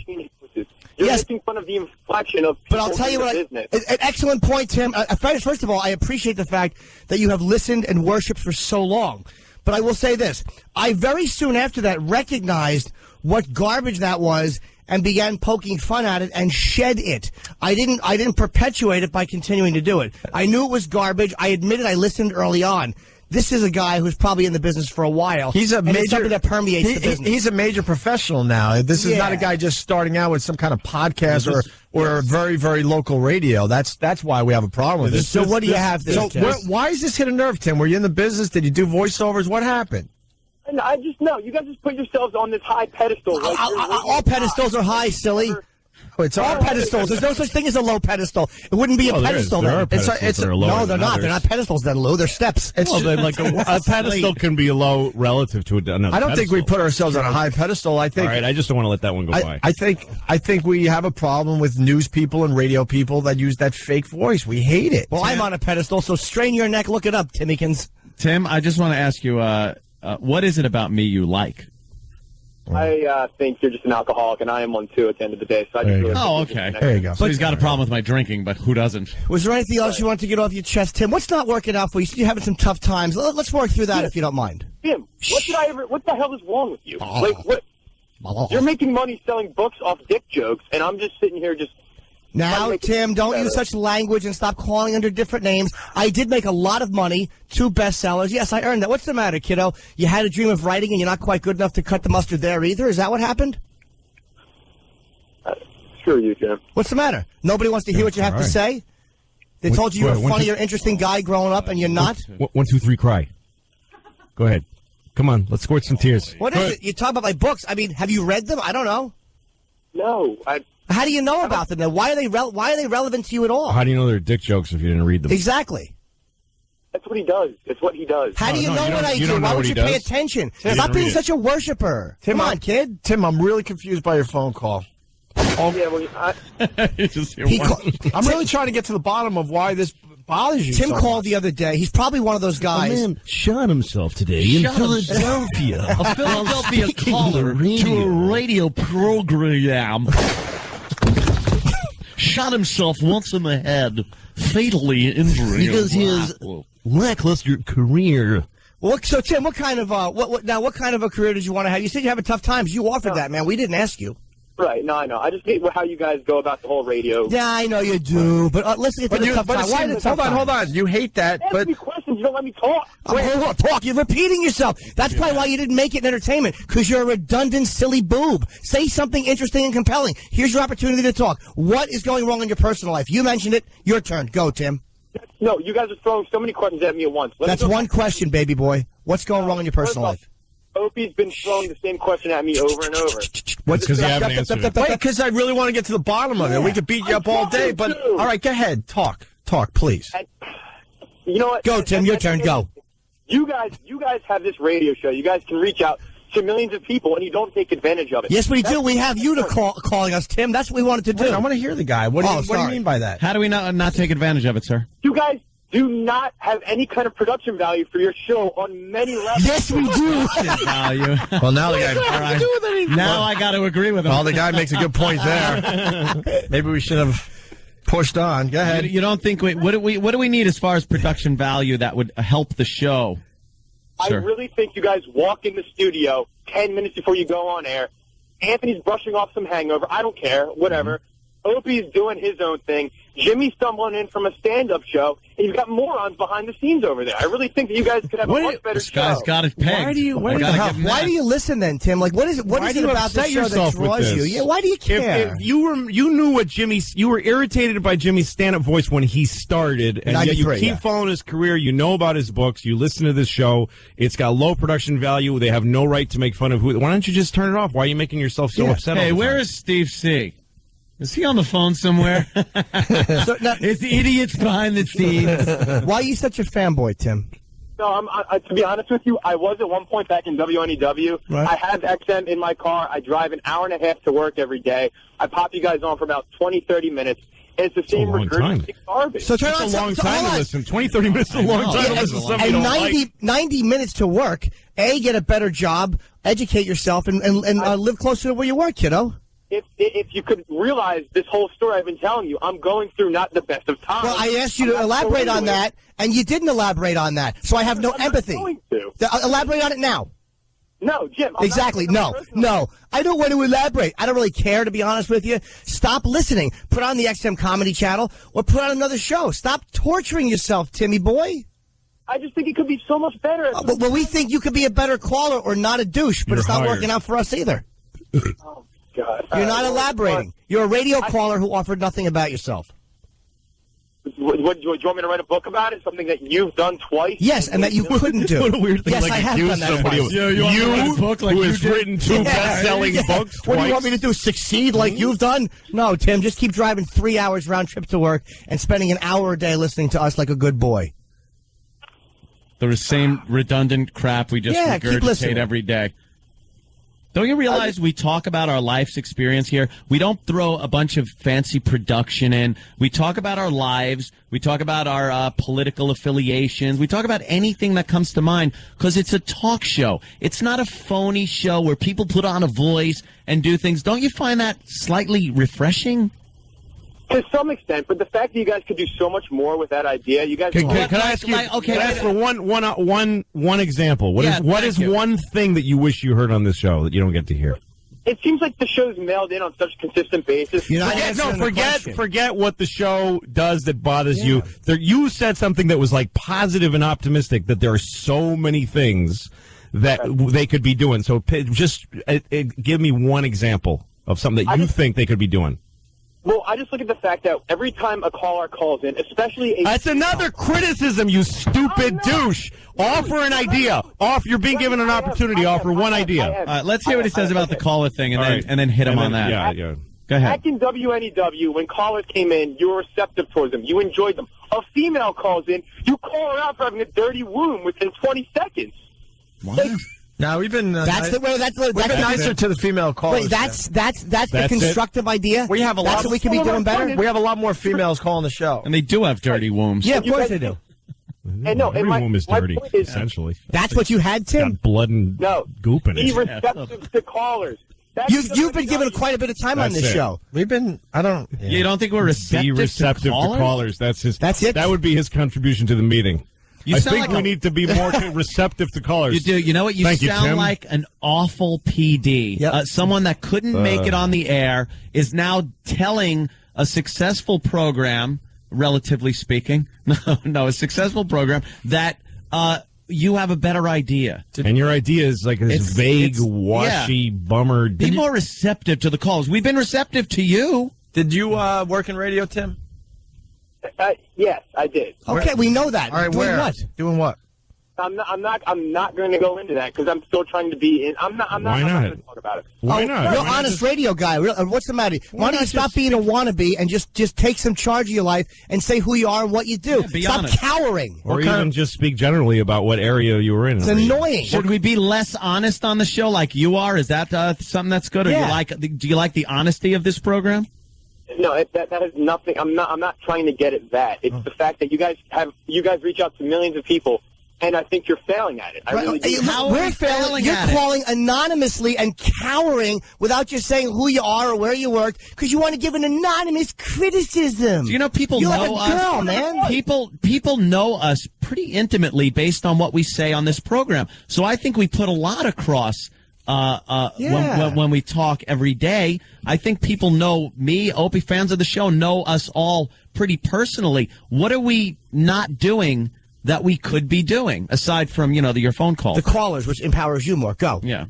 You're making fun of the inflection of people. But I'll tell you what, business. An excellent point, Tim. First of all, I appreciate the fact that you have listened and worshipped for so long. But I will say this. I very soon after that recognized what garbage that was and began poking fun at it and shed it. I didn't perpetuate it by continuing to do it. I knew it was garbage. I admitted I listened early on. This is a guy who's probably in the business for a while. He's a major, it's something that permeates the business. He's a major professional now. This is not a guy just starting out with some kind of podcast or very, very local radio. That's why we have a problem with this. So what do you have there, Tim? Why is this hit a nerve, Tim? Were you in the business? Did you do voiceovers? What happened? I just know. You guys just put yourselves on this high pedestal. All pedestals are high, silly. It's all pedestals. There's no such thing as a low pedestal. It wouldn't be a pedestal. There are then. pedestals that are lower No, they're than not. others. They're not pedestals. They're low. They're steps. Then like a pedestal can be low relative to another. I don't think we pedestal. put ourselves on a high pedestal. I think. All right, I just don't want to let that one go by. I think we have a problem with news people and radio people that use that fake voice. We hate it. Well, I'm on a pedestal, so strain your neck. Look it up, Timmykins. Tim, I just want to ask you, what is it about me you like? I think you're just an alcoholic, and I am one too at the end of the day. So I just really okay. There you go. So he's got a problem with my drinking, but who doesn't? Was there anything else you wanted to get off your chest, Tim? What's not working out for you? You're having some tough times. Let's work through that if you don't mind. Tim, what the hell is wrong with you? Like, what? You're making money selling books off dick jokes, and I'm just sitting here just... Now, Tim, don't use such language and stop calling under different names. I did make a lot of money, 2 bestsellers. Yes, I earned that. What's the matter, kiddo? You had a dream of writing and you're not quite good enough to cut the mustard there either? Is that what happened? Screw you, Tim. What's the matter? Nobody wants to hear what you have to say? They told you you're a funny or interesting guy growing up and you're not? 1, 2, 3, cry. Go ahead. Come on, let's squirt some tears. What is it? You talk about my books. I mean, have you read them? I don't know. No, How do you know about them then? Why are they relevant to you at all? How do you know they're dick jokes if you didn't read them? Exactly. That's what he does. It's what he does. How do you know what I do? Why would you pay attention? Stop being such a worshiper. Come on, kid. Tim, I'm really confused by your phone call. Yeah, well, I'm really trying to get to the bottom of why this bothers you. Tim so called much. the other day. He's probably one of those guys. A man shot himself today in Philadelphia. A Philadelphia caller to a radio program shot himself once in the head, fatally injuring because his lackluster career. So Tim, what kind of what kind of a career did you want to have? You said you have a tough times. You offered that, man. We didn't ask you. Right, no, I know. I just hate how you guys go about the whole radio. Yeah, I know you do, but let's get to the tough time. Why the tough time? Hold on. You hate that, Ask but me questions. You don't let me talk. Hold on, talk. You're repeating yourself. That's probably why you didn't make it in entertainment, because you're a redundant, silly boob. Say something interesting and compelling. Here's your opportunity to talk. What is going wrong in your personal life? You mentioned it. Your turn. Go, Tim. No, you guys are throwing so many questions at me at once. That's one question, baby boy. What's going wrong in your personal life? Opie's been throwing the same question at me over and over. Because you haven't answered it. Wait, because I really want to get to the bottom of it. We could beat you up all day, but all right, go ahead, talk, please. And, you know what? Go, Tim. Your turn. Go. You guys have this radio show. You guys can reach out to millions of people, and you don't take advantage of it. Yes, we do. We have you to calling us, Tim. That's what we wanted to do. Wait, I want to hear the guy. What do you mean by that? How do we not take advantage of it, sir? You guys do not have any kind of production value for your show on many levels. Yes, we do. Value. Well, now the guy. All right. Now I got to agree with him. Well, the guy makes a good point there. Maybe we should have pushed on. Go ahead. You don't think what do we need as far as production value that would help the show? I really think you guys walk in the studio 10 minutes before you go on air. Anthony's brushing off some hangover. I don't care. Whatever. Opie's doing his own thing. Jimmy's stumbling in from a stand-up show, and you've got morons behind the scenes over there. I really think that you guys could have a much better show. This guy's got it pegged. Why do you listen then, Tim? Like, what is it? What is it about the show that draws you? Yeah, why do you care? If you knew what you were irritated by Jimmy's stand-up voice when he started, and yet you keep following his career. You know about his books. You listen to this show. It's got low production value. They have no right to make fun of who. Why don't you just turn it off? Why are you making yourself so upset? Hey, where is Steve C? Is he on the phone somewhere? It's the idiots behind the scenes. Why are you such a fanboy, Tim? No, to be honest with you, I was at one point back in WNEW. Right. I have XM in my car. I drive an hour and a half to work every day. I pop you guys on for about 20, 30 minutes. And it's the same regurgitated garbage. So it's a long time to listen. 20, 30 minutes is a long time to listen to something you don't like. 90 minutes to work. Get a better job, educate yourself, and live closer to where you work, kiddo. If you could realize this whole story I've been telling you, I'm going through not the best of times. Well, I asked you to elaborate on that, and you didn't elaborate on that. So I have no empathy. Going to. Elaborate on it now. No, Jim. Exactly. No. I don't want to elaborate. I don't really care, to be honest with you. Stop listening. Put on the XM Comedy Channel or put on another show. Stop torturing yourself, Timmy boy. I just think it could be so much better. Well, we think you could be a better caller or not a douche, but it's not working out for us either. Oh, God. You're not elaborating. You're a radio caller who offered nothing about yourself. What, do you want me to write a book about it? Something that you've done twice? Yes, and that you couldn't do. What a weird thing, yes, like I have done that somebody twice. who has written 2 best-selling books What do you twice? want me to do? Succeed like you've done? No, Tim, just keep driving 3 hours round trip to work and spending an hour a day listening to us like a good boy. The same redundant crap we just keep listening regurgitate every day. Don't you realize we talk about our life's experience here? We don't throw a bunch of fancy production in. We talk about our lives. We talk about our political affiliations. We talk about anything that comes to mind because it's a talk show. It's not a phony show where people put on a voice and do things. Don't you find that slightly refreshing? To some extent, but the fact that you guys could do so much more with that idea, you guys. Can I ask you? Can I ask for one example? What is one thing that you wish you heard on this show that you don't get to hear? It seems like the show's mailed in on such a consistent basis. Forget what the show does that bothers you. You said something that was like positive and optimistic. That there are so many things that they could be doing. So just give me one example of something that you think they could be doing. Well, I just look at the fact that every time a caller calls in, especially that's another criticism, you stupid douche. Offer an idea. You're being given an opportunity. Offer one idea. Let's hear what he says about the caller thing, and then hit him on that. Yeah. Go ahead. Back in WNEW, when callers came in, you were receptive towards them. You enjoyed them. A female calls in, you call her out for having a dirty womb within 20 seconds. What? No, we've been. That's the way. That's nicer to the female callers. Wait, that's the constructive idea. We have a lot. That's what we can be doing better. We have a lot more females calling the show, and they do have dirty wombs. Yeah, of course they do. And no, every womb is dirty, essentially. That's what you had, Tim. Got blood and goop in it. Be receptive to callers. You've been given quite a bit of time on this show. We've been. I don't. Yeah. You don't think we're receptive to callers? That's it. That would be his contribution to the meeting. I think we need to be more receptive to callers. You do. You know what? You sound like an awful PD. Yep. Someone that couldn't make it on the air is now telling a successful program, relatively speaking, a successful program, that you have a better idea. And your idea is like this vague, washy, bummer. Be more receptive to the calls. We've been receptive to you. Did you work in radio, Tim? Yes, I did. Okay, we know that. All right, doing what? Doing what? I'm not going to go into that because I'm still trying to be in. I'm not going to talk about it. Why not? You're an honest radio guy. What's the matter? Why don't you stop being a wannabe and just take some charge of your life and say who you are and what you do? Stop honest. cowering. Or even just speak generally about what area you were in. It's annoying. Should we be less honest on the show like you are? Is that something that's good? Or do you like the honesty of this program? No, that has nothing. I'm not trying to get at that. It's the fact that you guys reach out to millions of people, and I think you're failing at it. I really do. We're failing. You're calling anonymously and cowering without just saying who you are or where you work because you want to give an anonymous criticism. Do you know people You're know like a girl, us? Man. People know us pretty intimately based on what we say on this program. So I think we put a lot across. When we talk every day, I think people know me, Opie, fans of the show know us all pretty personally. What are we not doing that we could be doing aside from, your phone calls? The callers, which empowers you more. Go. Yeah.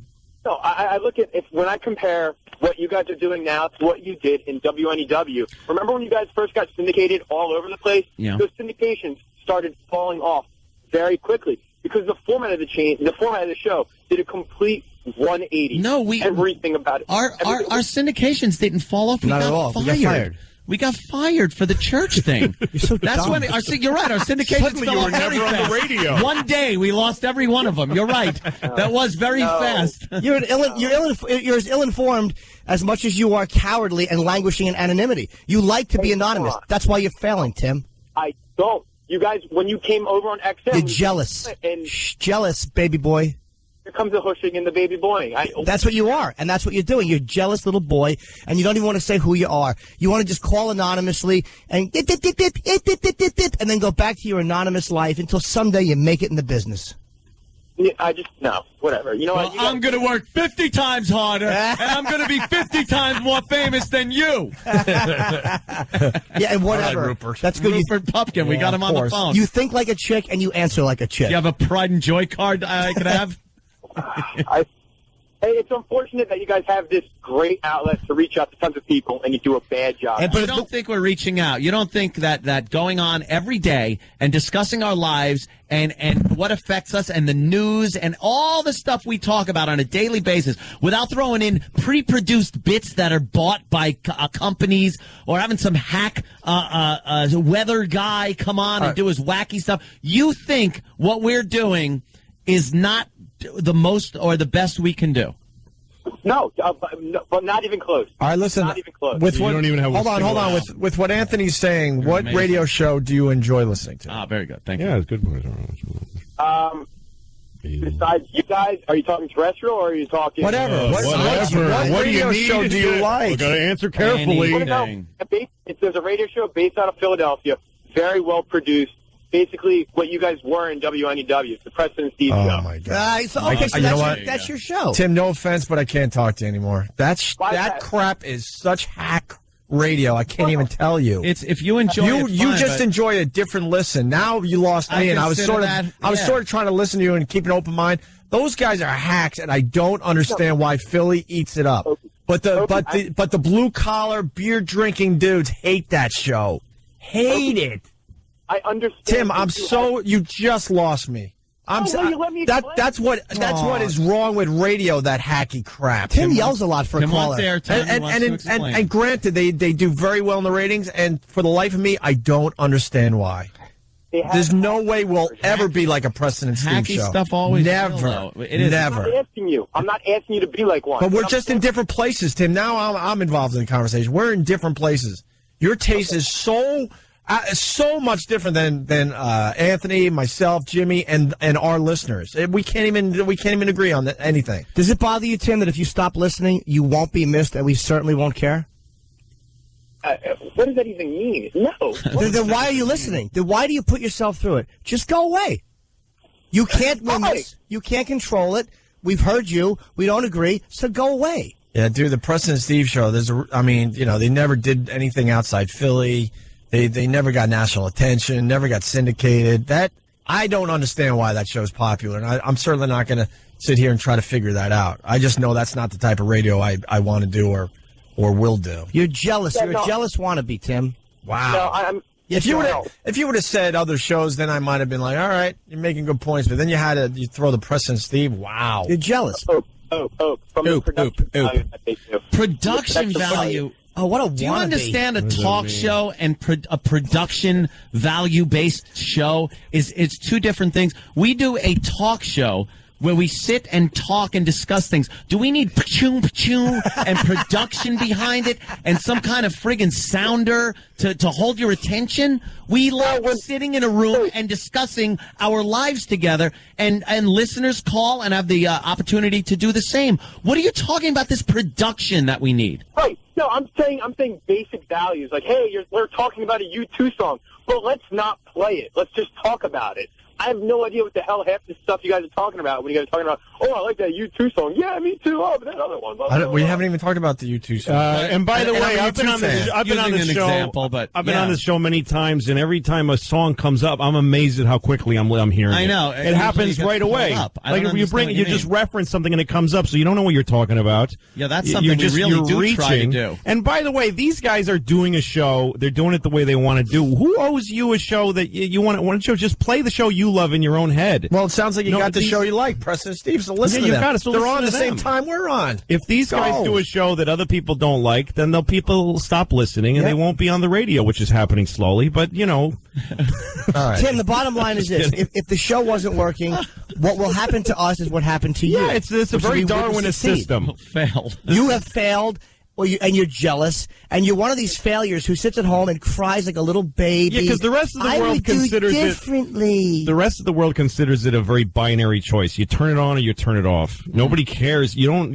No, I look at when I compare what you guys are doing now to what you did in WNEW. Remember when you guys first got syndicated all over the place? Yeah. Those syndications started falling off very quickly because the format of the show did a complete 180. No, everything about it. Our syndications didn't fall off. Not at all. We got fired. We got fired for the church thing. You're so That's dumb. when you're right. Our syndications Suddenly fell you were off never very on the fast. radio. One day we lost every one of them. You're right. That was very fast. You're as ill-informed as much as you are cowardly and languishing in anonymity. You like to be anonymous. That's why you're failing, Tim. I don't. You guys, when you came over on XM, you're jealous. And jealous, baby boy. Here comes the hushing and the baby boying. That's what you are, and that's what you're doing. You're a jealous little boy, and you don't even want to say who you are. You want to just call anonymously and then go back to your anonymous life until someday you make it in the business. No, whatever. You know what? I'm going to work 50 times harder, and I'm going to be 50 times more famous than you. Yeah, and whatever. Right, Rupert. That's good. Rupert Pupkin. We got him on the phone. You think like a chick, and you answer like a chick. You have a pride and joy card I could have? Hey, it's unfortunate that you guys have this great outlet to reach out to tons of people, and you do a bad job. But you don't think we're reaching out. You don't think that going on every day and discussing our lives and what affects us and the news and all the stuff we talk about on a daily basis without throwing in pre-produced bits that are bought by companies or having some hack weather guy come on and do his wacky stuff. You think what we're doing is not the most or the best we can do? No, but not even close. All right, listen. Not even close. With what, you don't even have hold on. With what Anthony's saying, what amazing. radio show do you enjoy listening to? Ah, very good. Thank you. Yeah, it's good. Besides you guys, are you talking terrestrial or are you talking... Whatever. What radio show do you like? We got to answer carefully. There's a radio show based out of Philadelphia, very well produced. Basically, what you guys were in WNEW. It's the Preston and Steve show. Oh, my God. So you know what? That's your show. Tim, no offense, but I can't talk to you anymore. That crap is such hack radio. I can't even tell you. It's if you enjoy it, you fine, just enjoy a different listen. Now you lost me, and I was sort of trying to listen to you and keep an open mind. Those guys are hacks, and I don't understand why Philly eats it up. But the blue collar beer drinking dudes hate that show. Hate it. I understand. Tim, you just lost me. That's what is wrong with radio, that hacky crap. Tim yells a lot for a caller. And granted, they do very well in the ratings, and for the life of me, I don't understand why. There's no way we'll ever be like a Preston and Steve show. Stuff always never. Never. I'm not asking you to be like one. But we're just in different places, Tim. Now I'm involved in the conversation. We're in different places. Your taste is so much different than Anthony, myself, Jimmy, and our listeners. We can't even agree on anything. Does it bother you, Tim, that if you stop listening, you won't be missed, and we certainly won't care? What does that even mean? No. Then why are you listening? Then why do you put yourself through it? Just go away. You can't win this. You can't control it. We've heard you. We don't agree. So go away. Yeah, dude. The Preston and Steve show. They never did anything outside Philly. They never got national attention, never got syndicated. I don't understand why that show's popular, and I'm certainly not going to sit here and try to figure that out. I just know that's not the type of radio I want to do or will do. You're jealous. You're a jealous wannabe, Tim. Wow. No, if you would have said other shows, then I might have been like, all right, you're making good points. But then you throw the Preston and Steve. Wow. You're jealous. Production value. Oh, what a Do you understand a talk show and a production value-based show it's two different things? We do a talk show where we sit and talk and discuss things. Do we need pa-choom and production behind it and some kind of friggin' sounder to hold your attention? We love sitting in a room and discussing our lives together, and listeners call and have the opportunity to do the same. What are you talking about, this production that we need? Right. No, I'm saying basic values. Like, hey, we're talking about a U2 song, but let's not play it. Let's just talk about it. I have no idea what the hell half the stuff you guys are talking about when you guys are talking about, I like that U2 song. Yeah, me too. Oh, but that other one. We haven't even talked about the U2 song. And by the way, I've been on this show many times, and every time a song comes up, I'm amazed at how quickly I'm hearing it. I know. It happens right away. Like you just reference something and it comes up, so you don't know what you're talking about. Yeah, that's something we really do try to do. And by the way, these guys are doing a show. They're doing it the way they want to do. Who owes you a show that you want to just play the show you love in your own head? Well, it sounds like you got the show you like, Preston and Steve, so listen to them. They're on the same time we're on. If these guys do a show that other people don't like, then people stop listening and they won't be on the radio, which is happening slowly, but All right. Tim, the bottom line is this. If the show wasn't working, what will happen to us is what happened to you. Yeah, it's a very Darwinist system. Failed. You have failed. And you're jealous, and you're one of these failures who sits at home and cries like a little baby. Yeah, because the rest of the world considers it differently. The rest of the world considers it a very binary choice. You turn it on or you turn it off. Nobody cares. You don't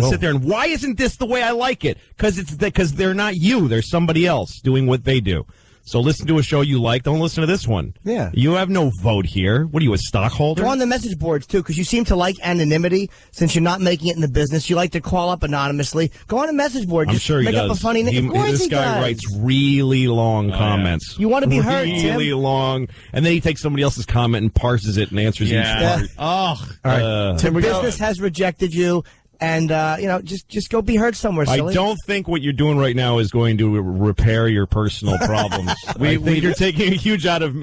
sit there and why isn't this the way I like it? Because they're not you. They're somebody else doing what they do. So listen to a show you like. Don't listen to this one. Yeah. You have no vote here. What are you, a stockholder? Go on the message boards, too, because you seem to like anonymity. Since you're not making it in the business, you like to call up anonymously. Go on the message board. I'm sure he make does. Up a funny name. This guy writes really long comments. You want to be heard, Tim. Really long. And then he takes somebody else's comment and parses it and answers each part. Oh. All right. Tim, business has rejected you. And, just go be heard somewhere, silly. I don't think what you're doing right now is going to repair your personal problems. I think you're taking a huge out of,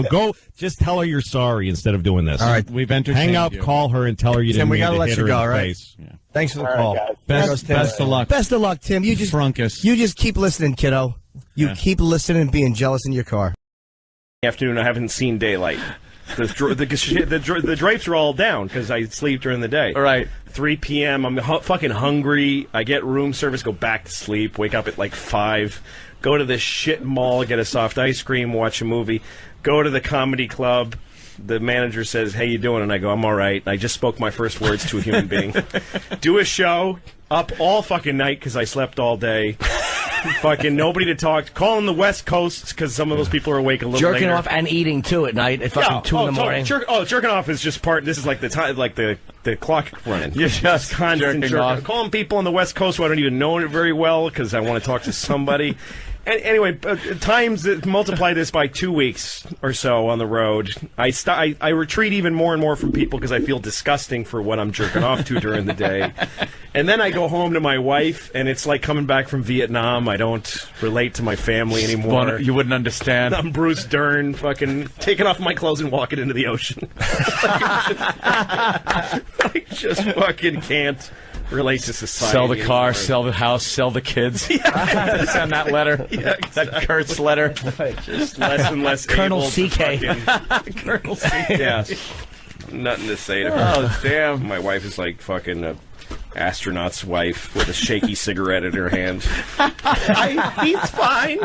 go just tell her you're sorry instead of doing this. All right, we've entertained Hang up, you. Call her, and tell her you Tim, didn't we mean gotta to let hit you her go, in the right? face. Yeah. Thanks for the All call. right, Best of luck. Best of luck, Tim. You just keep listening, kiddo. Keep listening and being jealous in your car. Afternoon, I haven't seen daylight. The drapes are all down because I sleep during the day. All right. 3 p.m. I'm fucking hungry. I get room service, go back to sleep, wake up at like 5, go to this shit mall, get a soft ice cream, watch a movie, go to the comedy club. The manager says, "Hey, you doing?" And I go, "I'm all right." I just spoke my first words to a human being. Do a show, up all fucking night because I slept all day. Fucking nobody to talk. Calling the West Coast because some of those people are awake a little Jerking later. off and eating too at night at fucking 2 in the morning. Jerking off is just part. This is like the time, like the clock running. You're just constant jerking off. Calling people on the West Coast who I don't even know very well because I want to talk to somebody. Anyway, multiply this by 2 weeks or so on the road. I retreat even more and more from people because I feel disgusting for what I'm jerking off to during the day. And then I go home to my wife, and it's like coming back from Vietnam. I don't relate to my family anymore. You wouldn't understand. I'm Bruce Dern, fucking taking off my clothes and walking into the ocean. I just fucking can't relate to society. Sell the car, anymore. sell the house, sell the kids. Yeah. Send that letter. Yeah, exactly. That Kurt's letter. Just less and less Colonel able to CK. fucking- Colonel CK. Yeah. Nothing to say to her. Oh, damn. My wife is like fucking a astronaut's wife with a shaky cigarette in her hand. He's fine.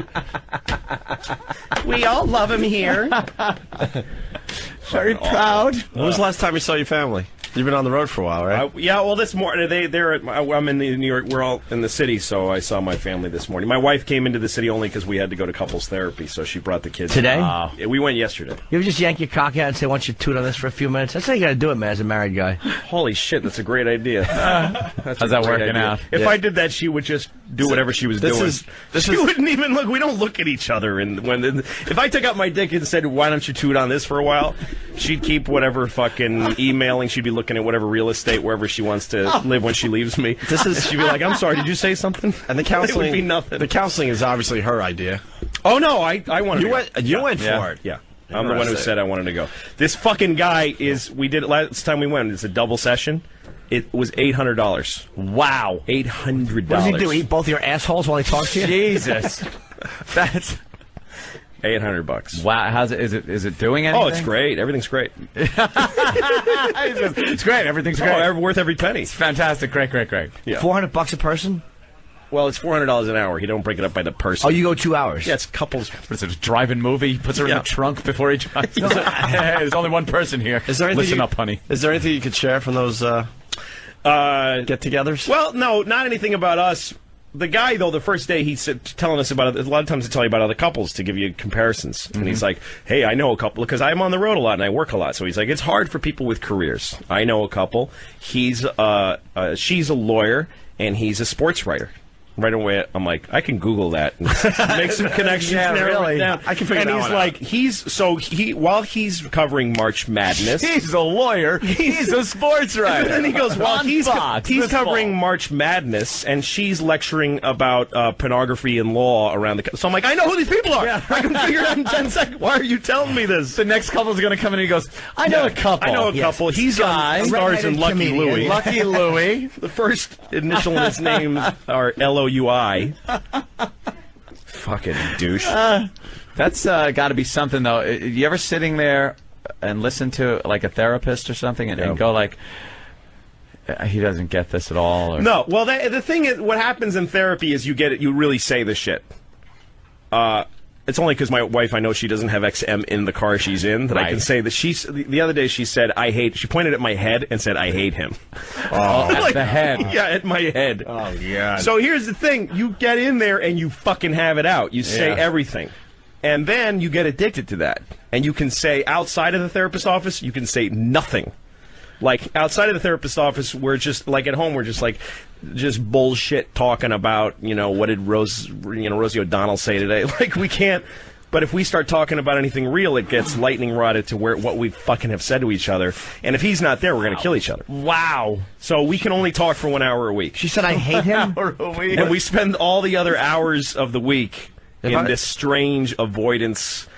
We all love him here. Very proud. When was the last time you saw your family? You've been on the road for a while, right? Yeah, well, this morning I'm in New York. We're all in the city, so I saw my family this morning. My wife came into the city only because we had to go to couples therapy, so she brought the kids. Today? Yeah, we went yesterday. You ever just yank your cock out and say, "Why don't you toot on this for a few minutes?" That's how you got to do it, man, as a married guy. Holy shit, that's a great idea. How's that working out? If I did that, she would just do whatever she was doing. She wouldn't even look. We don't look at each other. And if I took out my dick and said, "Why don't you toot on this for a while?" she'd keep whatever fucking emailing. She'd be looking at whatever real estate wherever she wants to live when she leaves me. She'd be like, "I'm sorry, did you say something?" And the counseling It would be nothing. The counseling is obviously her idea. Oh no, I wanted. You went for it. Yeah. I'm the one who said I wanted to go. This fucking guy we did it last time we went. It's a double session. It was $800. Wow. $800. What does he do? Eat both your assholes while he talks to you? Jesus. That's $800. Wow. How's it? Is it doing anything? Oh, it's great. Everything's great. It's great. Everything's great. Oh, worth every penny. It's fantastic. Great. Yeah. $400 a person? Well, it's $400 an hour. He don't break it up by the person. Oh, you go 2 hours? Yeah, it's couples. What is it? A drive-in movie? He puts her in the trunk before he drives. There's only one person here. Is there anything Listen up, honey. Is there anything you could share from those get-togethers? Well, no, not anything about us. The guy, though, the first day he's telling us about it. A lot of times they tell you about other couples to give you comparisons. And he's like, "Hey, I know a couple," because I'm on the road a lot and I work a lot. So he's like, "It's hard for people with careers. I know a couple. She's a lawyer and he's a sports writer." Right away, I'm like, I can Google that and make some connections. Yeah, narrow really. it down. I can figure and that he's one like, out. while he's covering March Madness, He's a lawyer. He's a sports writer. and then he goes, well, On he's Fox this covering fall. March Madness, and she's lecturing about pornography and law around the. So I'm like, I know who these people are. Yeah. I can figure it out in 10 seconds. Why are you telling me this? The next couple's going to come in and he goes, I know a couple. I know a couple. He's Guy. on stars in Lucky comedian. Louie. Lucky Louie. The first initial of his name are Loui. Fucking douche. That's got to be something, though. You ever sitting there and listen to like a therapist or something and go like, he doesn't get this at all? Or... No. Well, the thing is, what happens in therapy is you get it. You really say the shit. It's only because my wife, I know she doesn't have XM in the car she's in that I can say that the other day she said, she pointed at my head and said, "I hate him." Oh, at the head. Yeah, at my head. Oh, yeah. So here's the thing. You get in there and you fucking have it out. You say everything. And then you get addicted to that. And you can say, outside of the therapist's office, you can say nothing. Like, outside of the therapist's office, we're just, like, at home, we're just, like, just bullshit talking about, what did Rosie O'Donnell say today? Like, we can't. But if we start talking about anything real, it gets lightning rodded to what we fucking have said to each other. And if he's not there, we're going to kill each other. Wow. So we can only talk for 1 hour a week. She said, I hate him. And we spend all the other hours of the week in this strange avoidance.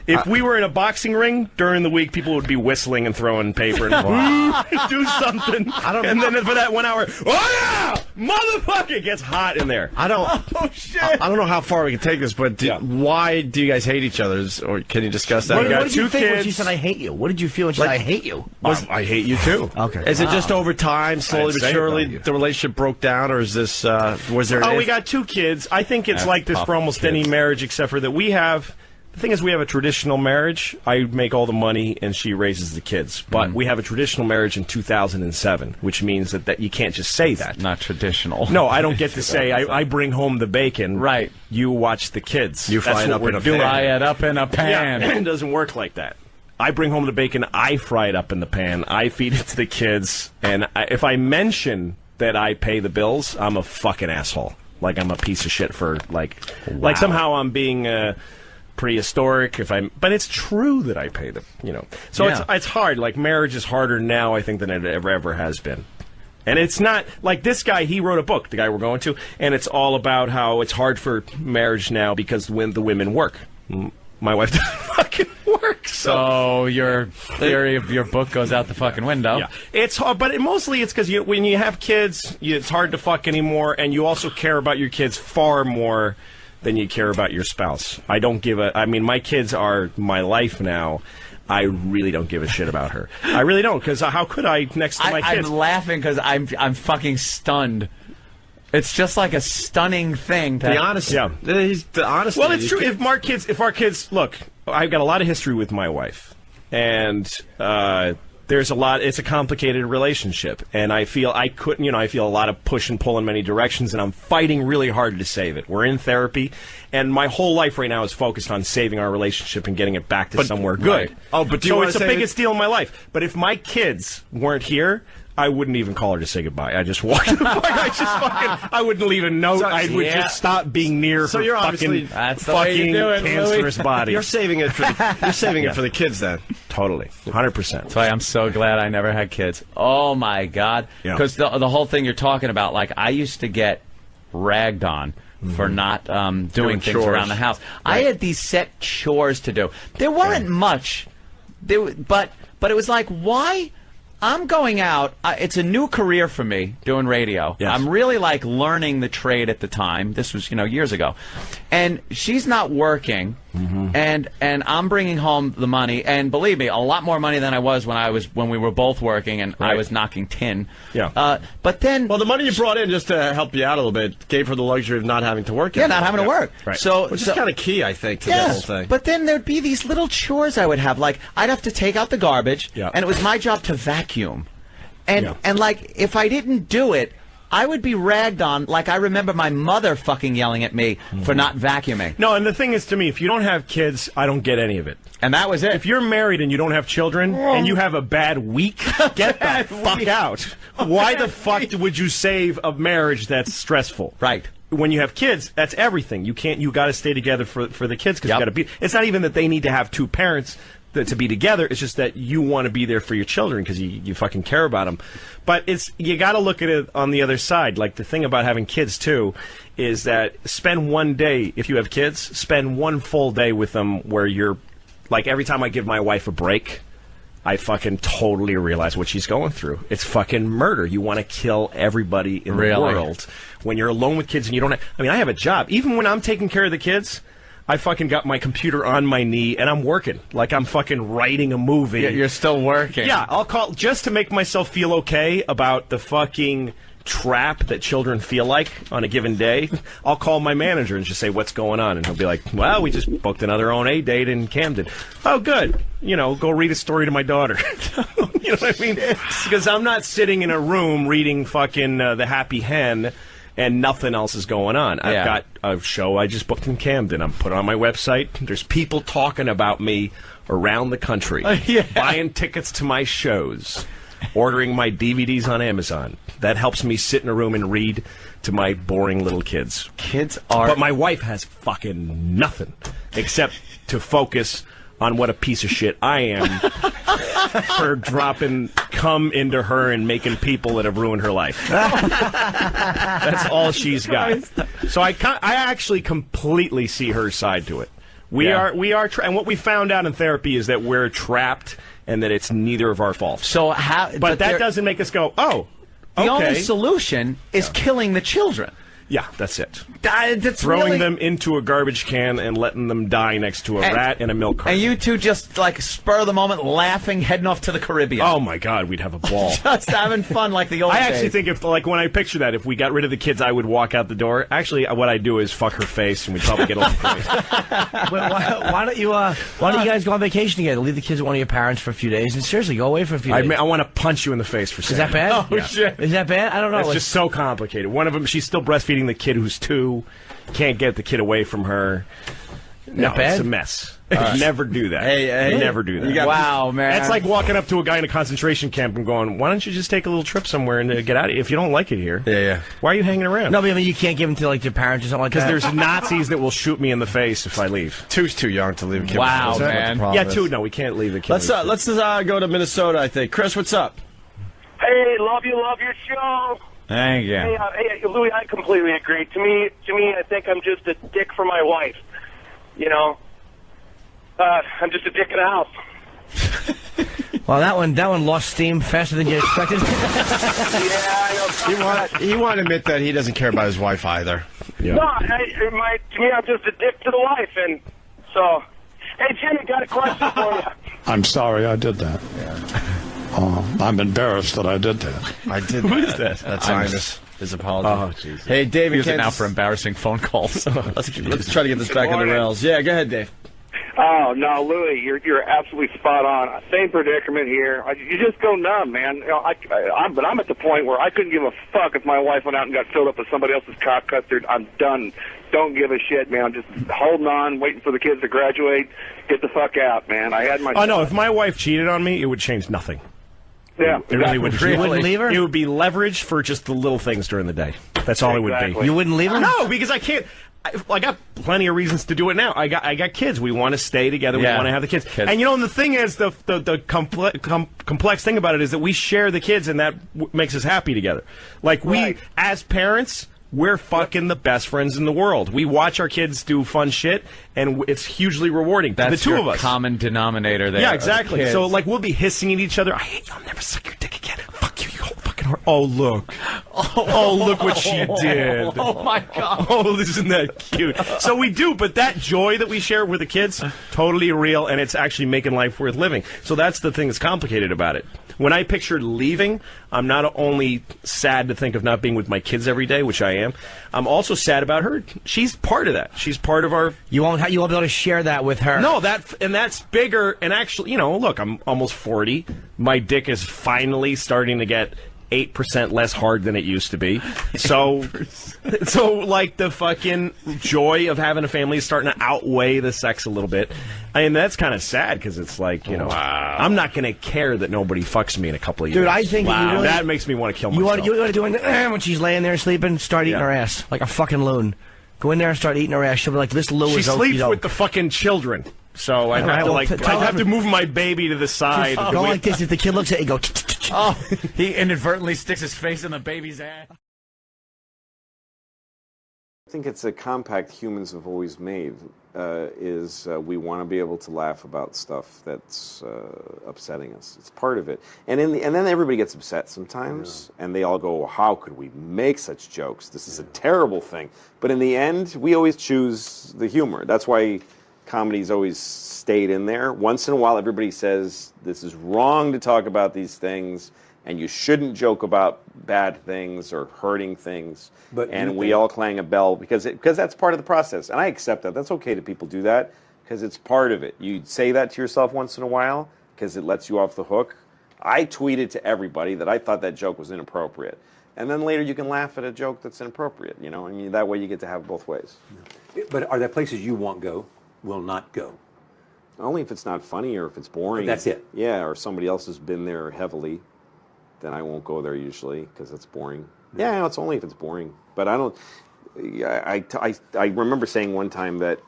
If we were in a boxing ring during the week, people would be whistling and throwing paper and do something. And then for that 1 hour, oh yeah, motherfucker, it gets hot in there. I don't. Oh shit! I don't know how far we can take this, but why do you guys hate each other? Or can you discuss that? What did you think when she said, I hate you? What did you feel when she said, I hate you? I hate you too. Okay. Is it just over time, slowly but surely, the relationship broke down, or is this, was there we got 2 kids. I think it's like this for almost any marriage, except for that we have... The thing is, we have a traditional marriage. I make all the money, and she raises the kids. But we have a traditional marriage in 2007, which means that you can't just say that. Not traditional. No, I don't get to say, I bring home the bacon. Right. You watch the kids. You fry it up in a pan. Fry it up in a pan. Yeah, it doesn't work like that. I bring home the bacon. I fry it up in the pan. I feed it to the kids. And if I mention that I pay the bills, I'm a fucking asshole. Like, I'm a piece of shit for, like somehow I'm being... prehistoric but it's true that I pay so it's hard. Like, marriage is harder now, I think, than it ever has been. And it's not like this guy. He wrote a book, the guy we're going to, and it's all about how it's hard for marriage now because when the women work. My wife doesn't fucking work. So your theory of your book goes out the fucking window. Yeah, it's hard, but mostly it's because when you have kids, it's hard to fuck anymore, and you also care about your kids far more than you care about your spouse. I don't give a... I mean, my kids are my life now. I really don't give a shit about her. I really don't, because how could I next to my kids? I'm laughing because I'm fucking stunned. It's just like a stunning thing. The honesty. Yeah. The honesty. Well, it's true. If our kids... Look, I've got a lot of history with my wife. And... there's a lot. It's a complicated relationship, and I feel I feel a lot of push and pull in many directions, and I'm fighting really hard to save it. We're in therapy, and my whole life right now is focused on saving our relationship and getting it back to somewhere good. Right. Oh, but so it's the biggest deal in my life. But if my kids weren't here, I wouldn't even call her to say goodbye. I just walked. I wouldn't leave a note. I would just stop being near her you're fucking fucking cancerous body. You're saving it for it for the kids then. Totally, 100%. That's why I'm so glad I never had kids. Oh my God! Because the whole thing you're talking about, like, I used to get ragged on for not doing things chores around the house. Right. I had these set chores to do. There weren't much, but it was like, why? I'm going out. It's a new career for me, doing radio. Yes. I'm really, like, learning the trade at the time. This was, years ago. And she's not working, and I'm bringing home the money. And believe me, a lot more money than I was when we were both working, and I was knocking tin. Yeah. But then... Well, the money you brought in, just to help you out a little bit, gave her the luxury of not having to work. Yeah, not having to work. Right. Which is kind of key, I think, to the whole thing. But then there'd be these little chores I would have. Like, I'd have to take out the garbage, and it was my job to vacuum. And like, if I didn't do it, I would be ragged on. Like, I remember my mother fucking yelling at me for not vacuuming. No, and the thing is, to me, if you don't have kids, I don't get any of it. And that was it. If you're married and you don't have children and you have a bad week, get the fuck out. Why the fuck would you save a marriage that's stressful? Right. When you have kids, that's everything. You got to stay together for the kids because you got to be. It's not even that they need to have 2 parents to be together. It's just that you want to be there for your children because you fucking care about them. But you got to look at it on the other side. Like, the thing about having kids too is that spend one day, if you have kids, spend one full day with them where you're, like, every time I give my wife a break, I fucking totally realize what she's going through. It's fucking murder. You want to kill everybody in the world. When you're alone with kids and you don't have, I have a job. Even when I'm taking care of the kids, I fucking got my computer on my knee and I'm working. Like, I'm fucking writing a movie. Yeah, you're still working. Yeah, I'll call just to make myself feel okay about the fucking trap that children feel like on a given day. I'll call my manager and just say, what's going on? And he'll be like, well, we just booked another OA date in Camden. Oh, good. Go read a story to my daughter. You know what I mean? Because I'm not sitting in a room reading fucking The Happy Hen and nothing else is going on. I've got a show I just booked in Camden. I'm put on my website. There's people talking about me around the country, buying tickets to my shows, ordering my DVDs on Amazon. That helps me sit in a room and read to my boring little kids. But my wife has fucking nothing. except to focus on what a piece of shit I am for dropping cum into her and making people that have ruined her life. That's all she's got. So I actually completely see her side to it. We are, and what we found out in therapy is that we're trapped and that it's neither of our faults. So how? But that doesn't make us go, oh, the okay. only solution is killing the children. Yeah, that's it. That's Throwing really... them into a garbage can and letting them die next to a rat in a milk carton. And you two just, like, spur of the moment, laughing, heading off to the Caribbean. Oh, my God, we'd have a ball. Just having fun like the old days. I actually think if, like, when I picture that, if we got rid of the kids, I would walk out the door. Actually, what I'd do is fuck her face, and we'd probably get off the place. Why don't you guys go on vacation together? Leave the kids with one of your parents for a few days, and seriously, go away for a few days. I want to punch you in the face for saying Is that bad? Oh, shit. Is that bad? I don't know. It's just so complicated. One of them, she's still breastfeeding the kid who's 2. Can't get the kid away from her. No, bad? it's a mess. Never do that. Hey, never do that. Wow, man. That's like walking up to a guy in a concentration camp and going, why don't you just take a little trip somewhere and get out of here? If you don't like it here, why are you hanging around? No, but I mean, you can't give them to, like, your parents or something like that. Because there's Nazis that will shoot me in the face if I leave. 2's too young to leave a kid. Wow, man. Yeah, 2, no, we can't leave the kid. Let's go to Minnesota, I think. Chris, what's up? Hey, love your show. Thank you. Hey, Louis, I completely agree. To me, I think I'm just a dick for my wife. You know, I'm just a dick in the house. Well, that one lost steam faster than you expected. Yeah, I know. He won't admit that he doesn't care about his wife either. Yeah. No, to me, I'm just a dick to the wife, and so. Hey, Jimmy, got a question for you. I'm sorry I did that. I'm embarrassed that I did that. I did Who that. is that? That's his apology. Oh, Jesus. Hey, David. Use it now for embarrassing phone calls. Let's try to get this back on the rails. Yeah, go ahead, Dave. Oh, no, Louis, you're absolutely spot on. Same predicament here. You just go numb, man. You know, but I'm at the point where I couldn't give a fuck if my wife went out and got filled up with somebody else's cock custard. I'm done. Don't give a shit, man. I'm just holding on, waiting for the kids to graduate. Get the fuck out, man. I had my... Oh, no, if my wife cheated on me, it would change nothing. Yeah, it really would. You wouldn't leave her? It would be leverage for just the little things during the day. That's all it would be. You wouldn't leave her? No, because I can't. I got plenty of reasons to do it now. I got kids. We want to stay together. We want to have the kids. And you know, and the thing is, the complex thing about it is that we share the kids, and that makes us happy together. Like we, as parents, we're fucking the best friends in the world. We watch our kids do fun shit, and it's hugely rewarding. That's the two of us. Common denominator there. Yeah, exactly. So like we'll be hissing at each other. I hate you. I'll never suck your dick again. Fuck you, you whole fucking whore. Oh look. Oh look what she did. Oh my God. Oh, isn't that cute? So we do, but that joy that we share with the kids, totally real, and it's actually making life worth living. So that's the thing that's complicated about it. When I pictured leaving, I'm not only sad to think of not being with my kids every day, which I am, I'm also sad about her. She's part of that. She's part of our... You won't be able to share that with her. No, that's bigger, and actually, you know, look, I'm almost 40. My dick is finally starting to get 8% less hard than it used to be. So like the fucking joy of having a family is starting to outweigh the sex a little bit. I mean, that's kind of sad because it's like, you know, I'm not going to care that nobody fucks me in a couple of years. Dude, I think that makes me want to kill myself. You want to do it when she's laying there sleeping, start eating her ass like a fucking loon. Go in there and start eating her ass. She'll be like, this Lou She is sleeps with the fucking children. So I have to move my baby to the side. Go like this. If the kid looks at you, go. Oh, he inadvertently sticks his face in the baby's ass. I think it's a compact humans have always made, we want to be able to laugh about stuff that's upsetting us. It's part of it. And then everybody gets upset sometimes, and they all go, how could we make such jokes? This is a terrible thing. But in the end, we always choose the humor. That's why comedy's always stayed in there. Once in a while, everybody says, this is wrong to talk about these things, and you shouldn't joke about bad things or hurting things. And we all clang a bell because that's part of the process. And I accept that. That's okay that people do that because it's part of it. You say that to yourself once in a while because it lets you off the hook. I tweeted to everybody that I thought that joke was inappropriate. And then later you can laugh at a joke that's inappropriate, you know? I mean, that way you get to have both ways. But are there places you won't go, will not go? Only if it's not funny or if it's boring. But that's it. Yeah, or somebody else has been there heavily. Then I won't go there usually because it's boring. Yeah, it's only if it's boring. But I don't. I remember saying one time that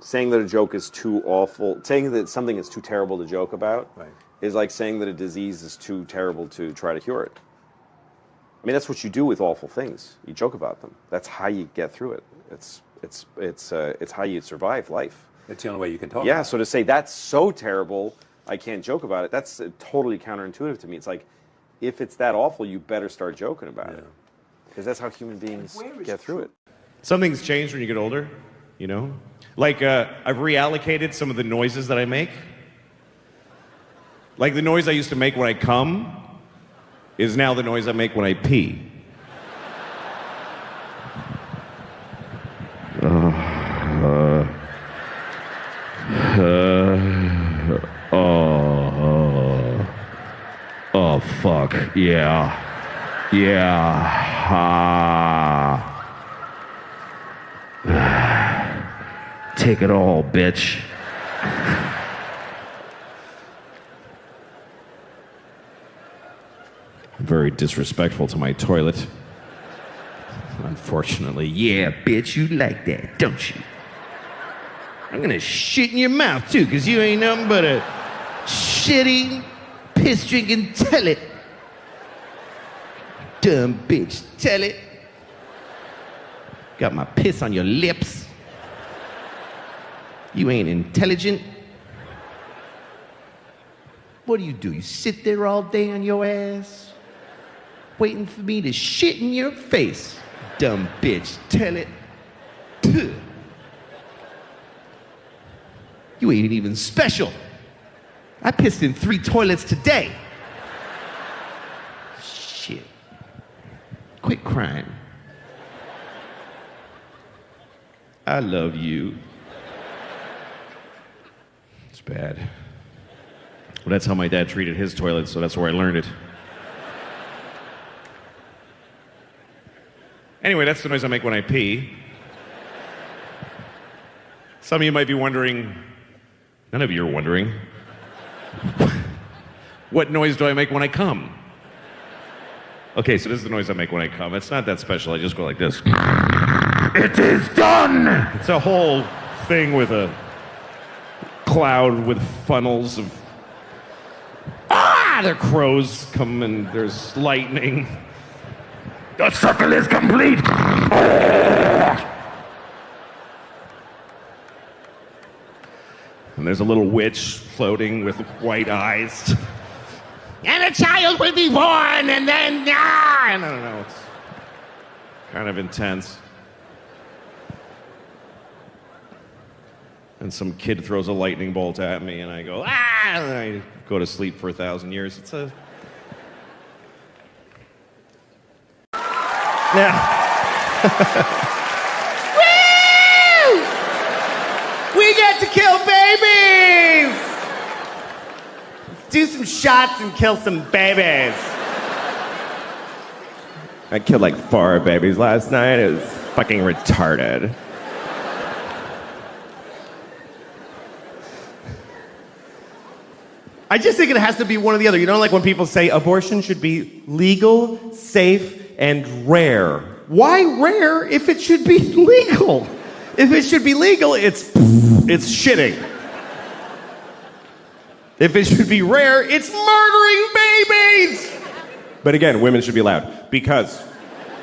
saying that a joke is too awful, saying that something is too terrible to joke about, is like saying that a disease is too terrible to try to cure it. I mean, that's what you do with awful things. You joke about them. That's how you get through it. It's how you survive life. It's the only way you can talk. Yeah. So to say that's so terrible, I can't joke about it. That's totally counterintuitive to me. It's like, if it's that awful, you better start joking about it, because that's how human beings get through it. Something's changed when you get older, you know? Like, I've reallocated some of the noises that I make. Like, the noise I used to make when I come is now the noise I make when I pee. Oh, fuck. Yeah. Take it all, bitch. Very disrespectful to my toilet. Unfortunately. Yeah, bitch, you like that, don't you? I'm gonna shit in your mouth, too, because you ain't nothing but a shitty, piss-drinking tell-it. Dumb bitch, tell it. Got my piss on your lips. You ain't intelligent. What do? You sit there all day on your ass, waiting for me to shit in your face. Dumb bitch, tell it. Puh. You ain't even special. I pissed in 3 toilets today. Shit. Quit crying. I love you. It's bad. Well, that's how my dad treated his toilet, so that's where I learned it. Anyway, that's the noise I make when I pee. Some of you might be wondering, none of you are wondering, what noise do I make when I come? Okay, so this is the noise I make when I come. It's not that special. I just go like this. It is done! It's a whole thing with a cloud with funnels of... There are crows come and there's lightning. The circle is complete! And there's a little witch floating with white eyes. And a child will be born, and then... I don't know, it's kind of intense. And some kid throws a lightning bolt at me, and I go, and then I go to sleep for 1,000 years. It's a... Woo! We get to kill babies! Do some shots and kill some babies. I killed like 4 babies last night. It was fucking retarded. I just think it has to be one or the other. You know, like when people say abortion should be legal, safe, and rare. Why rare if it should be legal? If it should be legal, it's shitting. If it should be rare, it's murdering babies! But again, women should be allowed. Because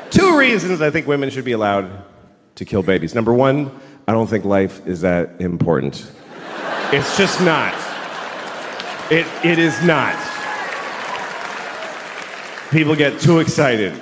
2 reasons I think women should be allowed to kill babies. Number 1, I don't think life is that important. It's just not. It is not. People get too excited.